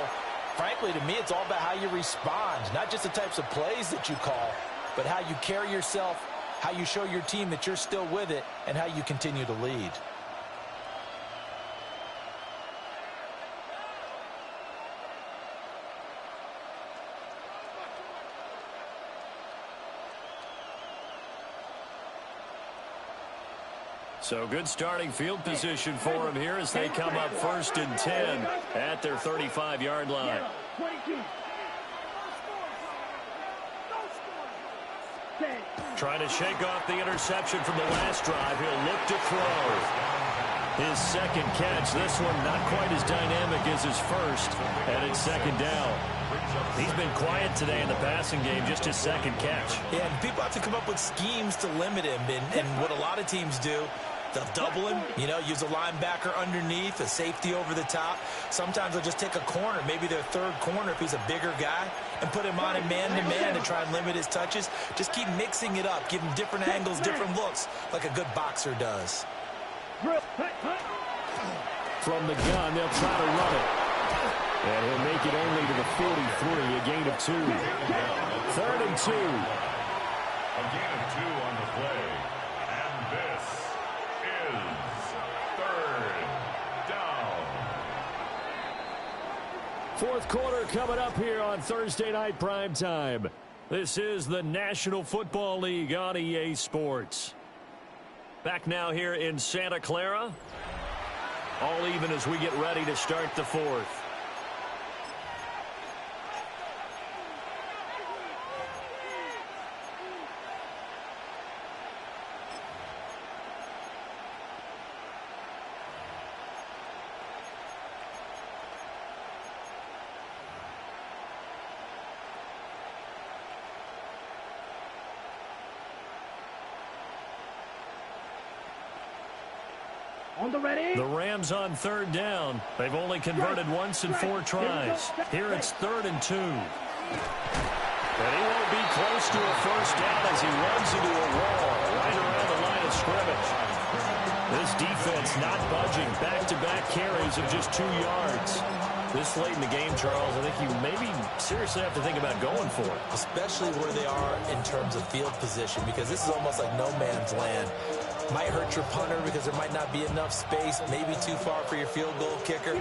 frankly, to me, it's all about how you respond, not just the types of plays that you call, but how you carry yourself, how you show your team that you're still with it, and how you continue to lead. So good starting field position for them here as they come up 1st and 10 at their 35-yard line. Trying to shake off the interception from the last drive. He'll look to throw. His 2nd catch. This one not quite as dynamic as his first, and it's 2nd down. He's been quiet today in the passing game, just his 2nd catch. Yeah, and people have to come up with schemes to limit him, and what a lot of teams do, they'll double him, use a linebacker underneath, a safety over the top. Sometimes they'll just take a corner, maybe their 3rd corner if he's a bigger guy, and put him on a man-to-man to try and limit his touches. Just keep mixing it up, give him different angles, different looks, like a good boxer does. From the gun, they'll try to run it. And he'll make it only to the 43, a gain of 2. 3rd and 2. A gain of 2 on the play. And this is 3rd down. 4th quarter coming up here on Thursday night primetime. This is the National Football League on EA Sports. Back now here in Santa Clara. All even as we get ready to start the 4th. The Rams on 3rd down. They've only converted once in 4 tries. Here it's 3rd and 2. And he won't be close to a first down as he runs into a wall right around the line of scrimmage. This defense not budging. Back-to-back carries of just 2 yards. This late in the game, Charles, I think you maybe seriously have to think about going for it. Especially where they are in terms of field position, because this is almost like no man's land. Might hurt your punter because there might not be enough space, maybe too far for your field goal kicker.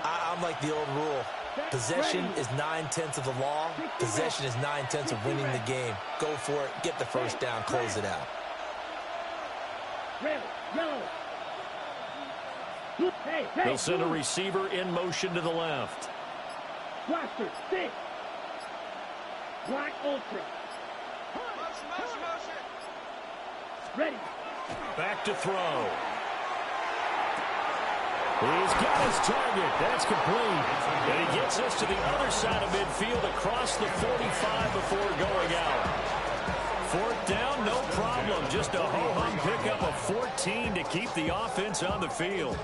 I'm like the old rule. Possession is 9/10 of the law. Possession is 9/10 of winning the game. Go for it. Get the first down. Close it out. They'll send a receiver in motion to the left. Blaster, 6. Black Ultra. Ready. Back to throw. He's got his target. That's complete. And he gets us to the other side of midfield across the 45 before going out. 4th down, no problem. Just a ho-hum pickup of 14 to keep the offense on the field.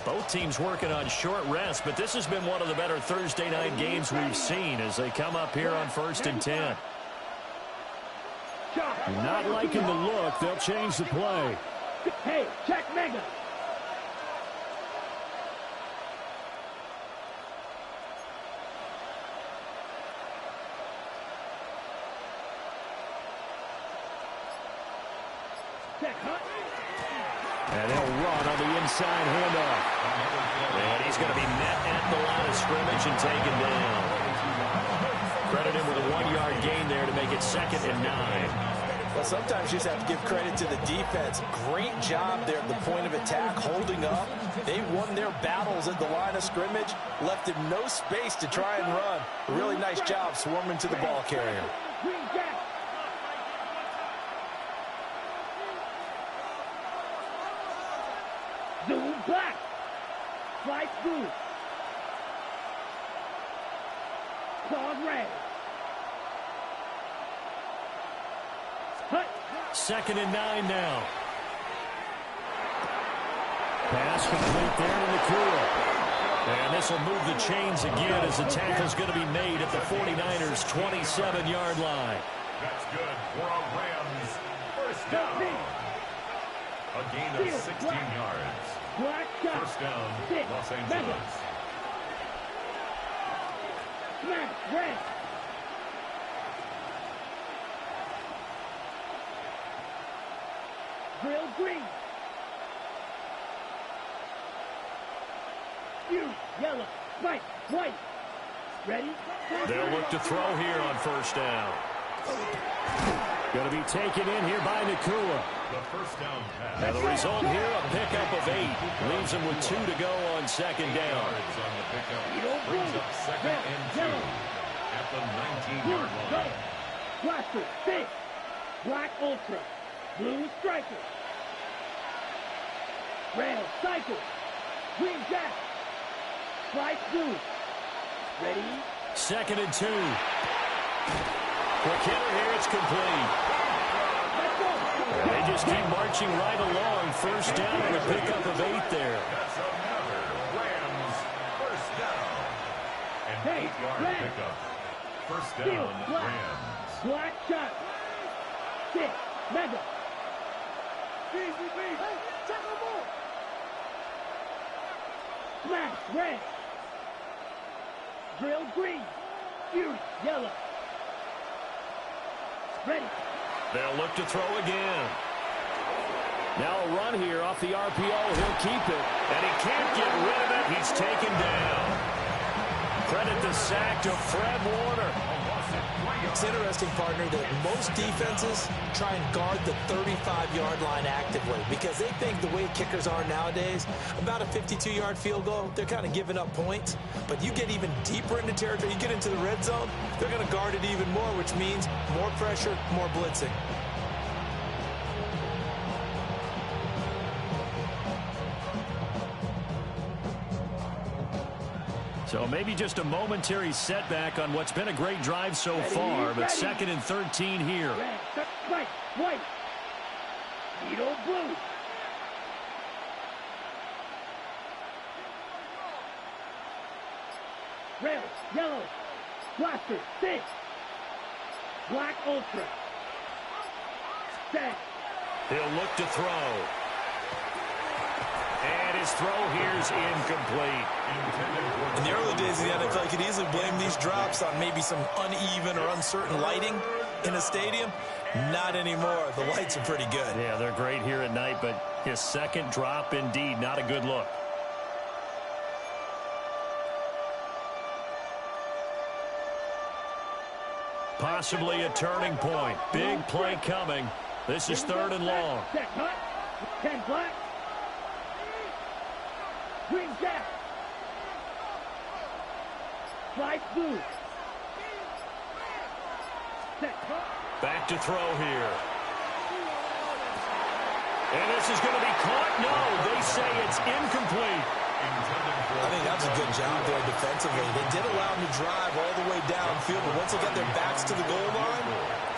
Both teams working on short rest, but this has been one of the better Thursday night games we've seen as they come up here on 1st and 10. Not liking the look. They'll change the play. Hey, check Mega. And he'll run on the inside handoff. And he's going to be met at the line of scrimmage and taken down. Credit him with a 1-yard gain there to make it 2nd and 9. Well, sometimes you just have to give credit to the defense. Great job there at the point of attack, holding up. They won their battles at the line of scrimmage, left him no space to try and run. A really nice job swarming to the ball carrier. Zoom black. Flight blue. Claws red. Hut. 2nd and 9 now. Pass complete there to Nakua. And this will move the chains again as the tackle's going to be made at the 49ers' 27-yard line. That's good for a Rams first down. A gain of 16 yards. First down, Los Angeles. Smash red. Grill green. You yellow, white, white. Ready? They'll look to throw here on 1st down. Going to be taken in here by Nakua. The first down pass. And the result here, a pickup of 8. Leaves him with 2 to go on 2nd down. Yards on the pickup. Brings up 2nd and 2 at the 19-yard line. Blaster, 6. Black Ultra. Blue Striker. Red Cycle. Green Jack. Slice blue. Ready? 2nd and 2. Quick hitter here, it's complete. And they just keep marching right along. First down and a pickup of 8 there. That's another Rams first down. An 8-yard pickup. First down, Rams. Black shot. 6. Mega. Smash red. Drill green. Fuse yellow. Ready. They'll look to throw again. Now a run here off the RPO. He'll keep it. And he can't get rid of it. He's taken down. Credit the sack to Fred Warner. It's interesting, partner, that most defenses try and guard the 35-yard line actively because they think the way kickers are nowadays, about a 52-yard field goal, they're kind of giving up points. But you get even deeper into territory, you get into the red zone, they're going to guard it even more, which means more pressure, more blitzing. So maybe just a momentary setback on what's been a great drive so far, but 2nd and 13 here. Red, white, white. Needle blue. Red, yellow. Blaster, sit. Black Ultra. Set. He'll look to throw. And his throw here's incomplete. In the early days of the NFL, you could easily blame these drops on maybe some uneven or uncertain lighting in a stadium. Not anymore. The lights are pretty good. Yeah, they're great here at night, but his second drop, indeed, not a good look. Possibly a turning point. Big play coming. This is 3rd and long. Set, hut. 10 black. Green jack. Slide blue. Set, hut. Back to throw here. And this is going to be caught. No, they say it's incomplete. I think that's a good job there defensively. They did allow them to drive all the way downfield, but once they got their backs to the goal line,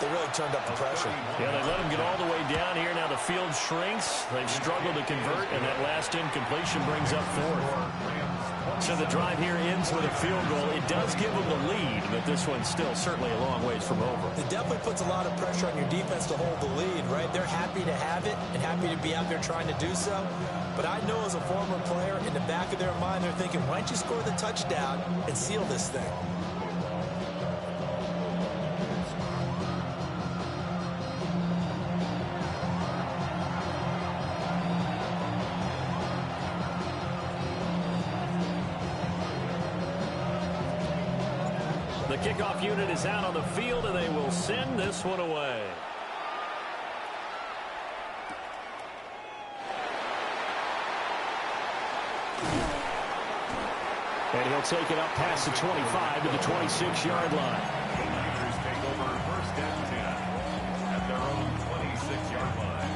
they really turned up the pressure. Yeah, they let them get all the way down here. Now the field shrinks. They've struggled to convert, and that last incompletion brings up 4th. So the drive here ends with a field goal. It does give them the lead, but this one's still certainly a long ways from over. It definitely puts a lot of pressure on your defense to hold the lead, right? They're happy to have it and happy to be out there trying to do so. But I know as a former player, in the back of their mind, they're thinking, why don't you score the touchdown and seal this thing? The kickoff unit is out on the field, and they will send this one away. And he'll take it up past the 25 to the 26-yard line. The Niners take over 1st and 10 at their own 26-yard line.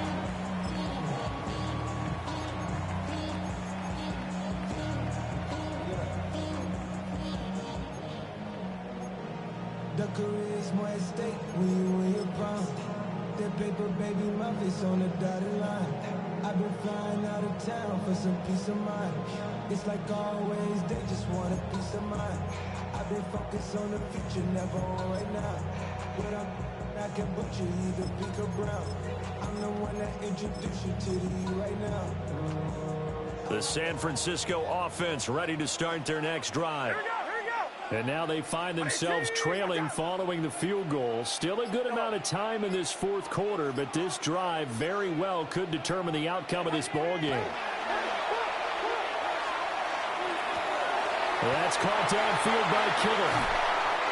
The career is more at stake when you win your prime. That paper, baby, my face on the dotted line. I've been flying out of town for some peace of mind. It's like always, they just want a peace of mind. I've been focused on the future, never on right now. What I can butcher either pink or brown. I'm the one that introduced you to the right now. The San Francisco offense ready to start their next drive. And now they find themselves trailing following the field goal. Still a good amount of time in this 4th quarter, but this drive very well could determine the outcome of this ball game. That's caught downfield by Kittle.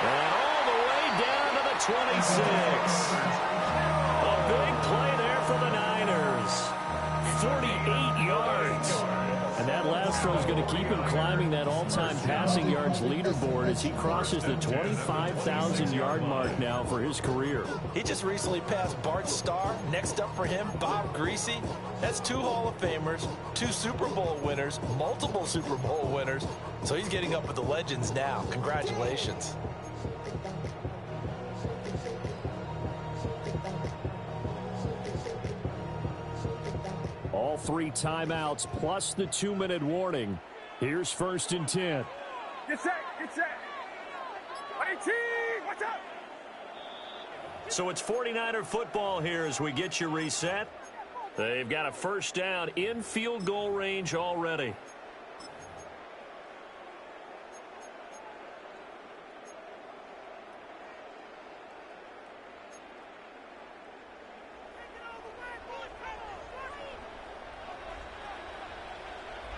And all the way down to the 26. A big play there for the Niners. 48 yards. And that last throw is going to keep him climbing that all-time passing yards leaderboard as he crosses the 25,000-yard mark now for his career. He just recently passed Bart Starr. Next up for him, Bob Greasy. That's 2 Hall of Famers, 2 Super Bowl winners, multiple Super Bowl winners. So he's getting up with the legends now. Congratulations. All 3 timeouts plus the 2-minute warning. Here's 1st and 10. Get set, get set. 18, watch out. So it's 49er football here as we get you reset. They've got a 1st down in field goal range already.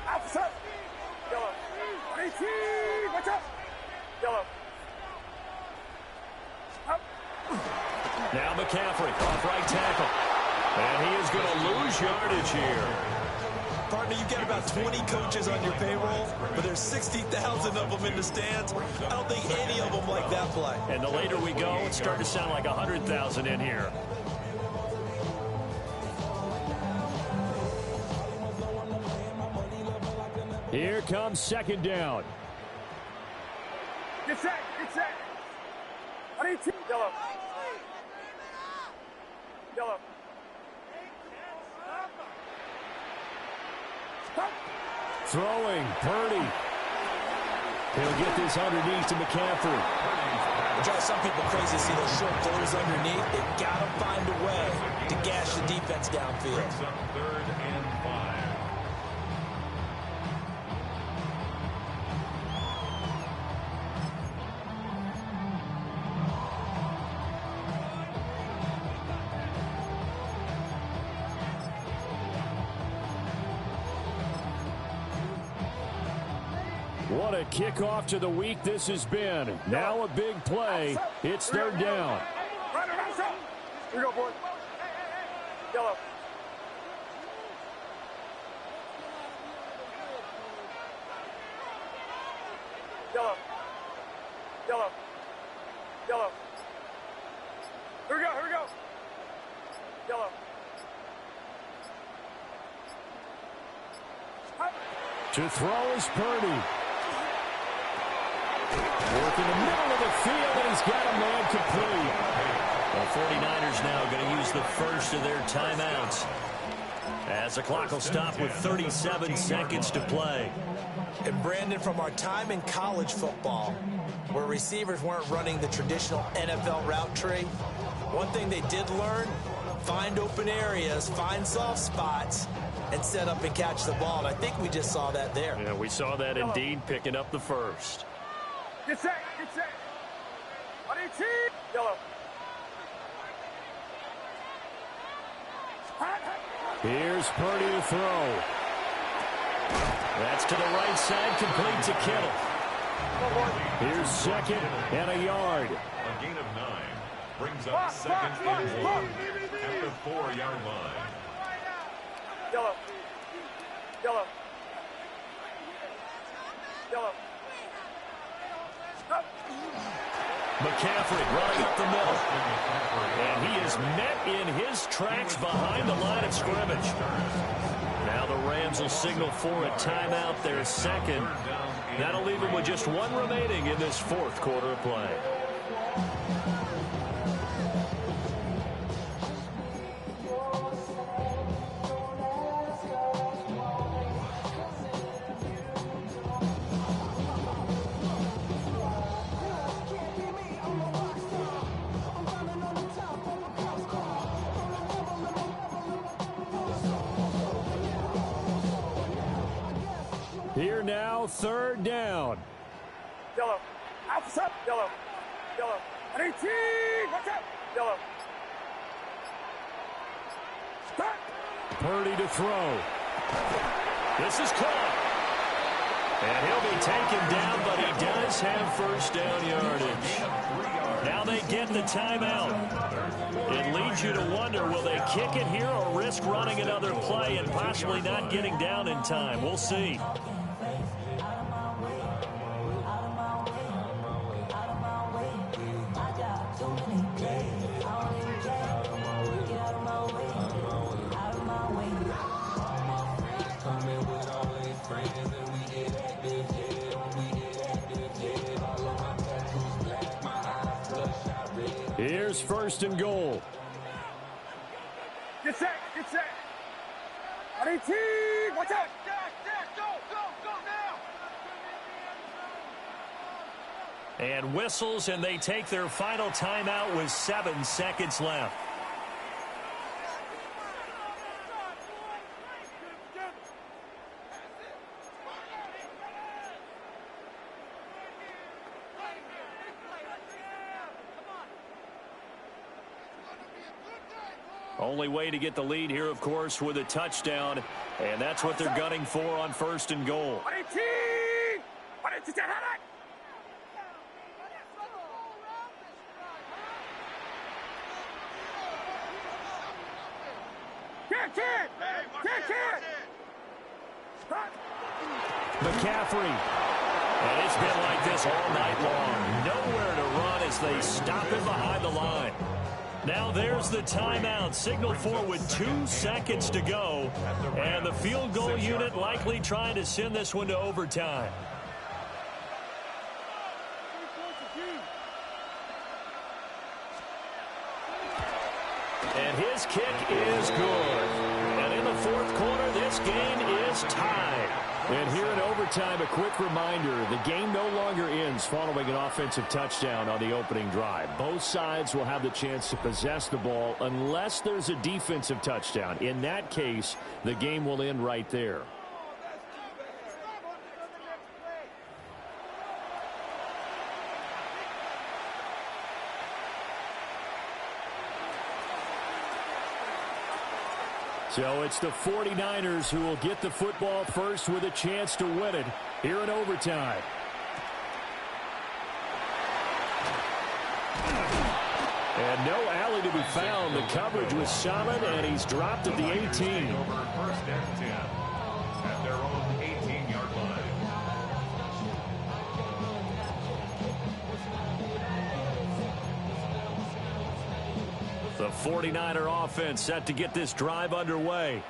Outside. Yellow. 18, watch out. Yellow. Up. Now McCaffrey off right tackle. And he is going to lose yardage here. Partner, you get about 20 coaches on your payroll, but there's 60,000 of them in the stands. I don't think any of them like that play. And the later we go, it's starting to sound like 100,000 in here. Here comes 2nd down. Get set, get set. 18, yellow. Yellow. Throwing, Purdy. He'll get this underneath to McCaffrey. It drives some people crazy to see those short throws underneath. They've got to find a way to gash the defense downfield. Brings up 3rd and 5. What a kickoff to the week this has been. Now a big play. It's 3rd down. Here we go, boys. Yellow. Yellow. Yellow. Yellow. Here we go, here we go. Yellow. To throw is Purdy. Work in the middle of the field, and he's got a man complete. The 49ers now going to use the first of their timeouts, as the clock will stop with 37 seconds to play. And Brandon, from our time in college football, where receivers weren't running the traditional NFL route tree, one thing they did learn, find open areas, find soft spots, and set up and catch the ball. And I think we just saw that there. Yeah, we saw that indeed, picking up the first. Get set, get set. 118. Yellow. Here's Purdy to throw. That's to the right side, complete to Kittle. Here's 2nd and a yard. A gain of 9. Brings up 2nd and 1 at the 4-yard line. Yellow. Yellow. Yellow. McCaffrey running up the middle. And he is met in his tracks behind the line of scrimmage. Now the Rams will signal for a timeout, their 2nd. That'll leave them with just 1 remaining in this 4th quarter of play. Here now, 3rd down. Yellow. Outside. Yellow. Yellow. 118. Watch out. Yellow. Stop. Purdy to throw. This is caught. And he'll be taken down, but he does have 1st down yardage. Now they get the timeout. It leads you to wonder, will they kick it here or risk running another play and possibly not getting down in time? We'll see. Here's 1st and goal. Get set, get set. 118. Watch out. Go now. And whistles, and they take their final timeout with 7 seconds left. Only way to get the lead here, of course, with a touchdown, and that's what they're gunning for on 1st and goal. 118. 118. McCaffrey. And it's been like this all night long. Nowhere to run as they stop him behind the line. Now there's the timeout. Signal for with 2 seconds to go. And the field goal unit likely trying to send this one to overtime. And his kick is good. And in the 4th quarter, this game is tied. And here in overtime, a quick reminder, the game no longer ends following an offensive touchdown on the opening drive. Both sides will have the chance to possess the ball unless there's a defensive touchdown. In that case, the game will end right there. So it's the 49ers who will get the football first with a chance to win it here in overtime. And no alley to be found. The coverage was solid, and he's dropped at the 18. First and 10 at their own 18-yard line. The 49er offense set to get this drive underway.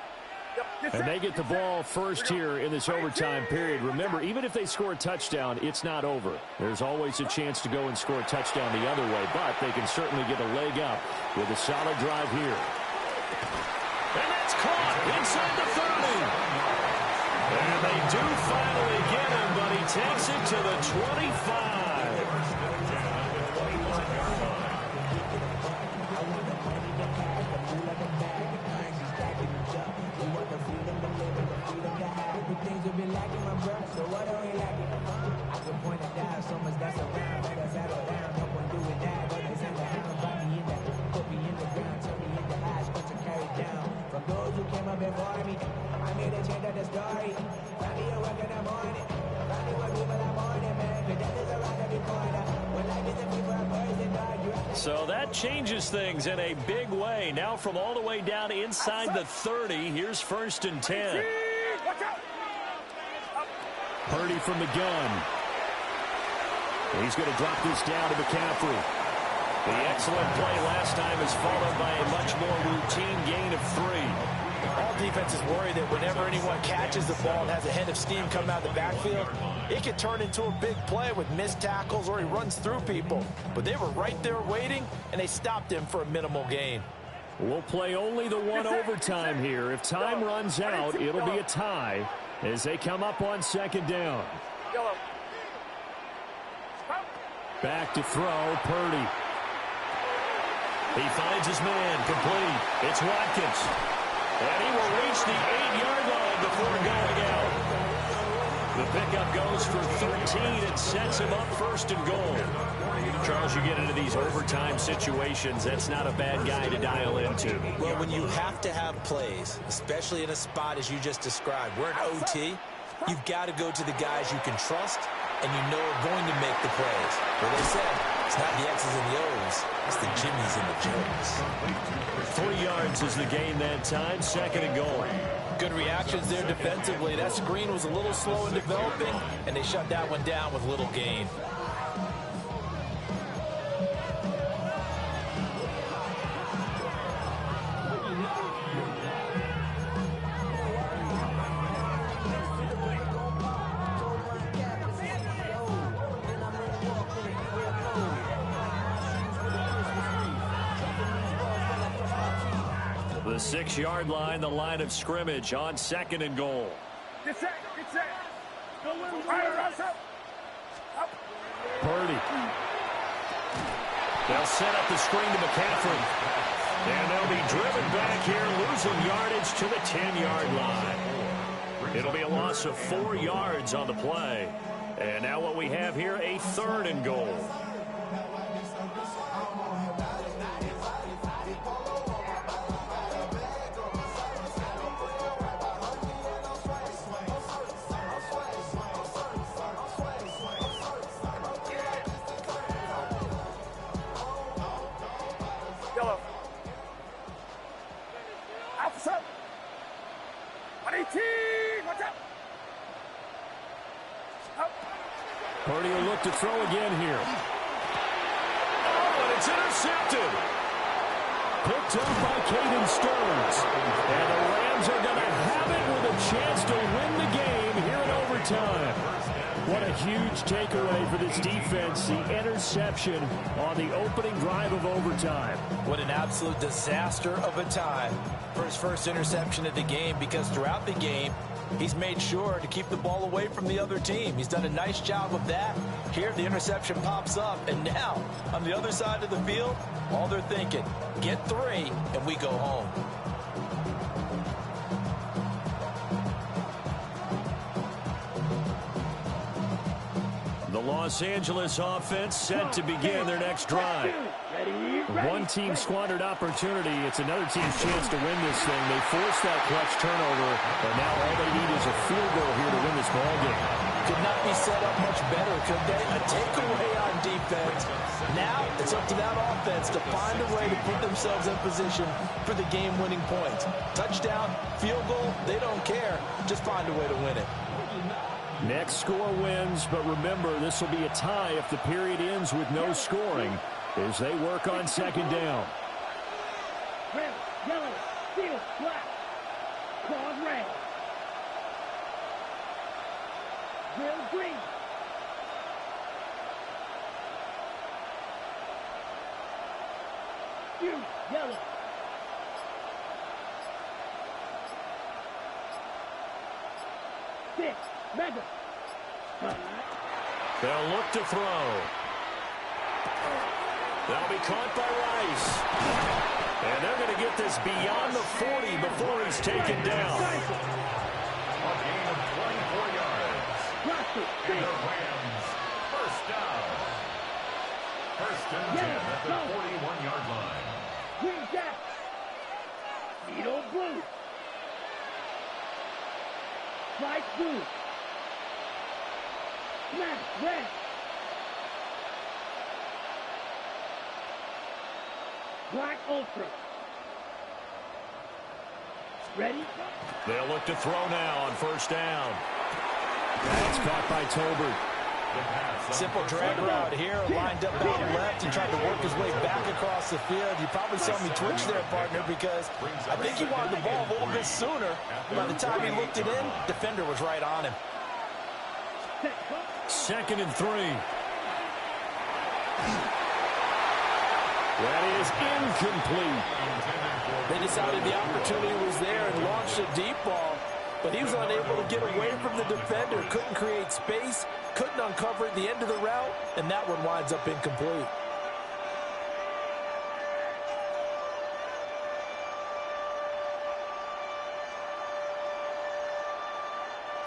And they get the ball first here in this overtime period. Remember, even if they score a touchdown, it's not over. There's always a chance to go and score a touchdown the other way, but they can certainly get a leg up with a solid drive here. And that's caught inside the 30. And they do finally get him, but he takes it to the 25. So that changes things in a big way. Now from all the way down inside the 30, here's first and 10. Purdy from the gun. He's going to drop this down to McCaffrey. The excellent play last time is followed by a much more routine gain of 3. All defenses worry that whenever anyone catches the ball and has a head of steam come out of the backfield, it can turn into a big play with missed tackles or he runs through people. But they were right there waiting, and they stopped him for a minimal gain. We'll play only the one overtime here. If time runs out, it'll be a tie as they come up on second down. Back to throw, Purdy. He finds his man, complete. It's Watkins. And he will reach the 8-yard line before going out. The pickup goes for 13 and sets him up first and goal. Charles, you get into these overtime situations, that's not a bad guy to dial into. Well, when you have to have plays, especially in a spot as you just described, we're in OT, you've got to go to the guys you can trust and you know are going to make the plays. Well, they said, it's not the X's and the O's, it's the Jimmys and the Joes. 3 yards is the gain that time, second and goal. Good reactions there defensively. That screen was a little slow in developing, and they shut that one down with little gain. The 6-yard line, the line of scrimmage on second and goal. Get set. Purdy. They'll set up the screen to McCaffrey. And they'll be driven back here, losing yardage to the 10-yard line. It'll be a loss of 4 yards on the play. And now what we have here, a third and goal. Purdy will look to throw again here. Oh, and it's intercepted. Picked up by Caden Stearns. And the Rams are going to have it with a chance to win the game here in overtime. What a huge takeaway for this defense, the interception on the opening drive of overtime. What an absolute disaster of a time for his first interception of the game, because throughout the game, He's made sure to keep the ball away from the other team. He's done a nice job of that. Here, the interception pops up, and now, on the other side of the field, all they're thinking, get 3, and we go home. The Los Angeles offense set to begin their next drive. One team squandered opportunity. It's another team's chance to win this thing. They forced that clutch turnover, and now all they need is a field goal here to win this ball game. Could not be set up much better, could they? A takeaway on defense. Now it's up to that offense to find a way to put themselves in position for the game-winning points. Touchdown, field goal, they don't care. Just find a way to win it. Next score wins, but remember, this will be a tie if the period ends with no scoring as they work on second down. Red, yellow, steel, black. Claws red. Drill green. You, yellow. Six, mega. They'll look to throw. They'll be caught by Rice. And they're going to get this beyond the 40 before he's taken down. A gain of 24 yards. And the Rams, first down. First and 10 at the 41-yard line. Green jack. Needle blue. Stripe blue. Smash red. Black ultra. Ready? They'll look to throw now on first down. That's caught by Tolbert. Simple drag route here, lined up out left. He tried to work his way back across the field. You probably saw me twitch there, partner, because I think he wanted the ball a little bit sooner. By the time he looked it in, defender was right on him. Second and 3. That is incomplete. They decided the opportunity was there and launched a deep ball, but he was unable to get away from the defender. Couldn't create space, couldn't uncover at the end of the route, and that one winds up incomplete.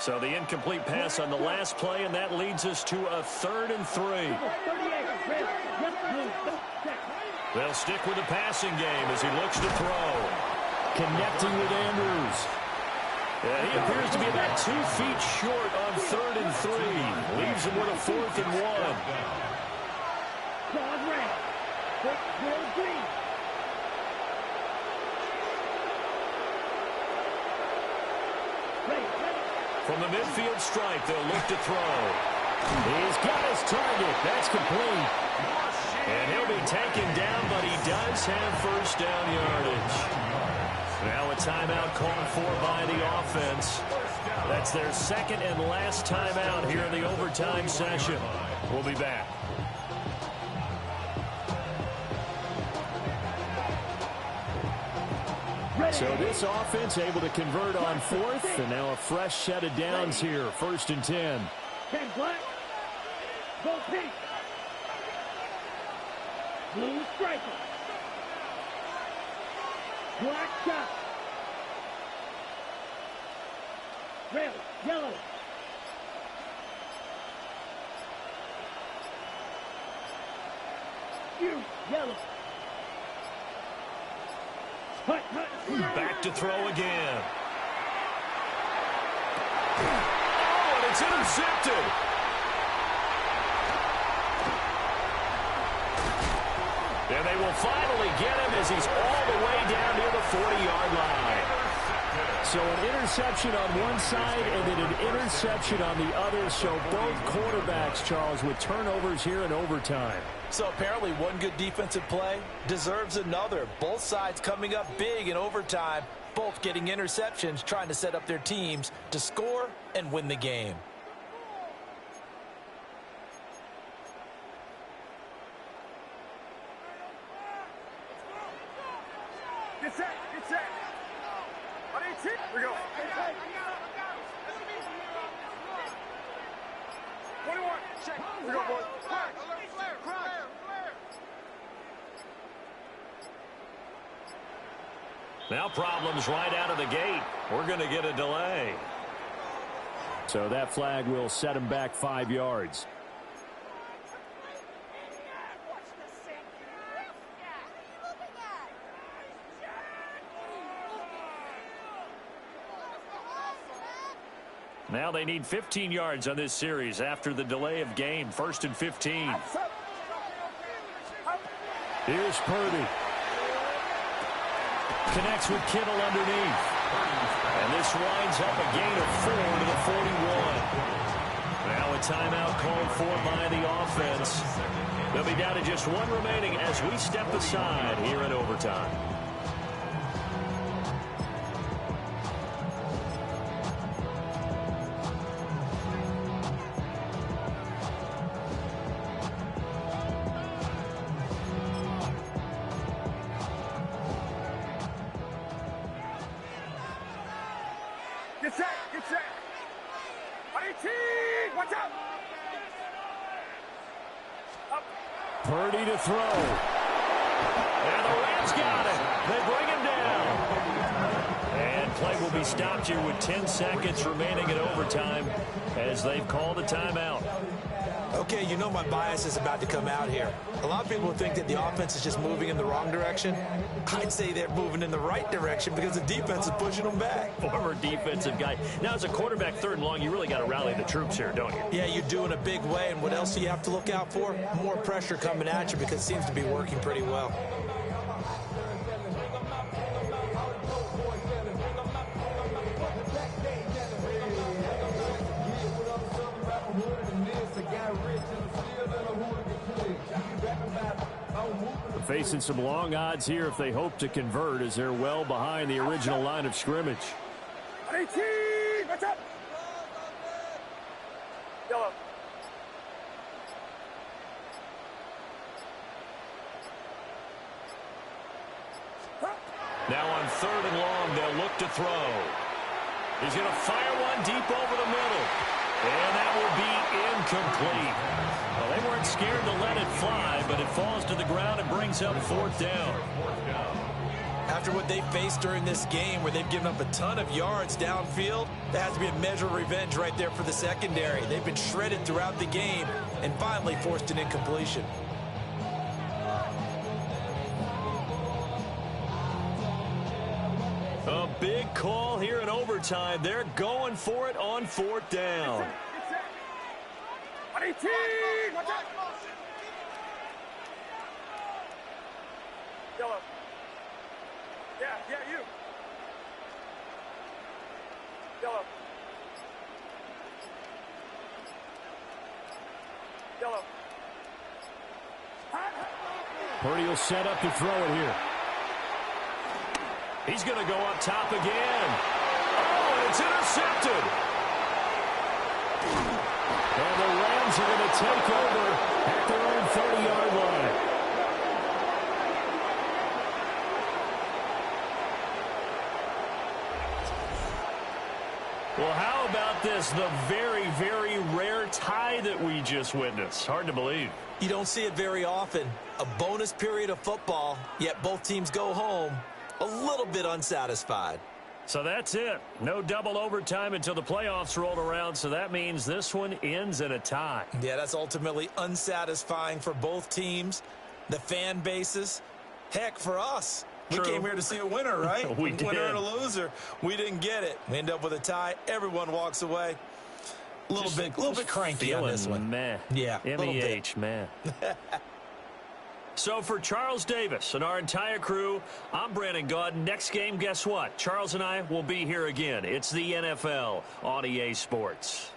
So the incomplete pass on the last play, and that leads us to a 3rd and 3. They'll stick with the passing game as he looks to throw. Connecting with Andrews. He appears to be about 2 feet short on 3rd and 3. Leaves him with a 4th and 1. From the midfield stripe, they'll look to throw. He's got his target. That's complete. And he'll be taken down, but he does have first down yardage. Now a timeout called for by the offense. That's their second and last timeout here in the overtime session. We'll be back. So this offense able to convert on 4th, and now a fresh set of downs here, 1st and 10. 10 black, gold pink, blue striker, black shot, red, yellow, yellow. Back to throw again. Oh, and it's intercepted. And they will finally get him as he's all the way down near the 40-yard line. So an interception on one side and then an interception on the other. So both quarterbacks, Charles, with turnovers here in overtime. So apparently one good defensive play deserves another. Both sides coming up big in overtime, both getting interceptions, trying to set up their teams to score and win the game. Get set, get set. On 18, we go. We go, boys. Now problems right out of the gate. We're going to get a delay. So that flag will set him back 5 yards. Now they need 15 yards on this series after the delay of game. 1st and 15. Here's Purdy. Connects with Kittle underneath. And this winds up a gain of 4 to the 41. Now a timeout called for by the offense. They'll be down to just 1 remaining as we step aside here in overtime. Get set, get set. 18, watch out. Up. Purdy to throw. And the Rams got it. They bring him down. And play will be stopped here with 10 seconds remaining in overtime as they've called a timeout. Okay, you know my bias is about to come out here. A lot of people think that the offense is just moving in the wrong direction. I'd say they're moving in the right direction because the defense is pushing them back. Former defensive guy. Now, as a quarterback, 3rd and long, you really got to rally the troops here, don't you? Yeah, you do in a big way. And what else do you have to look out for? More pressure coming at you because it seems to be working pretty well. Facing some long odds here if they hope to convert as they're well behind the original line of scrimmage. 18, watch out. Yellow. Now on 3rd and long, they'll look to throw. He's going to fire one deep over the middle. And that will be incomplete. Well, they weren't scared to let it fly, but it falls to the ground and brings up 4th down. After what they faced during this game where they've given up a ton of yards downfield, there has to be a measure of revenge right there for the secondary. They've been shredded throughout the game and finally forced an incompletion. A big call here in overtime. They're going for it on 4th down. 18, watch out. Yellow. Yeah, you. Yellow. Yellow. Purdy will set up to throw it here. He's going to go up top again. Oh, and it's intercepted. And the Rams are going to take over at their own 30-yard line. Well, how about this? The very, very rare tie that we just witnessed. Hard to believe. You don't see it very often. A bonus period of football, yet both teams go home a little bit unsatisfied. So that's it. No double overtime until the playoffs rolled around, so that means this one ends in a tie. Yeah, that's ultimately unsatisfying for both teams, the fan bases. Heck, for us. True. We came here to see a winner, right? We did. Winner and a loser. We didn't get it. We end up with a tie. Everyone walks away. A little bit cranky on this one. Meh. Yeah, MEH, man. So for Charles Davis and our entire crew, I'm Brandon Gaudin. Next game, guess what? Charles and I will be here again. It's the NFL on EA Sports.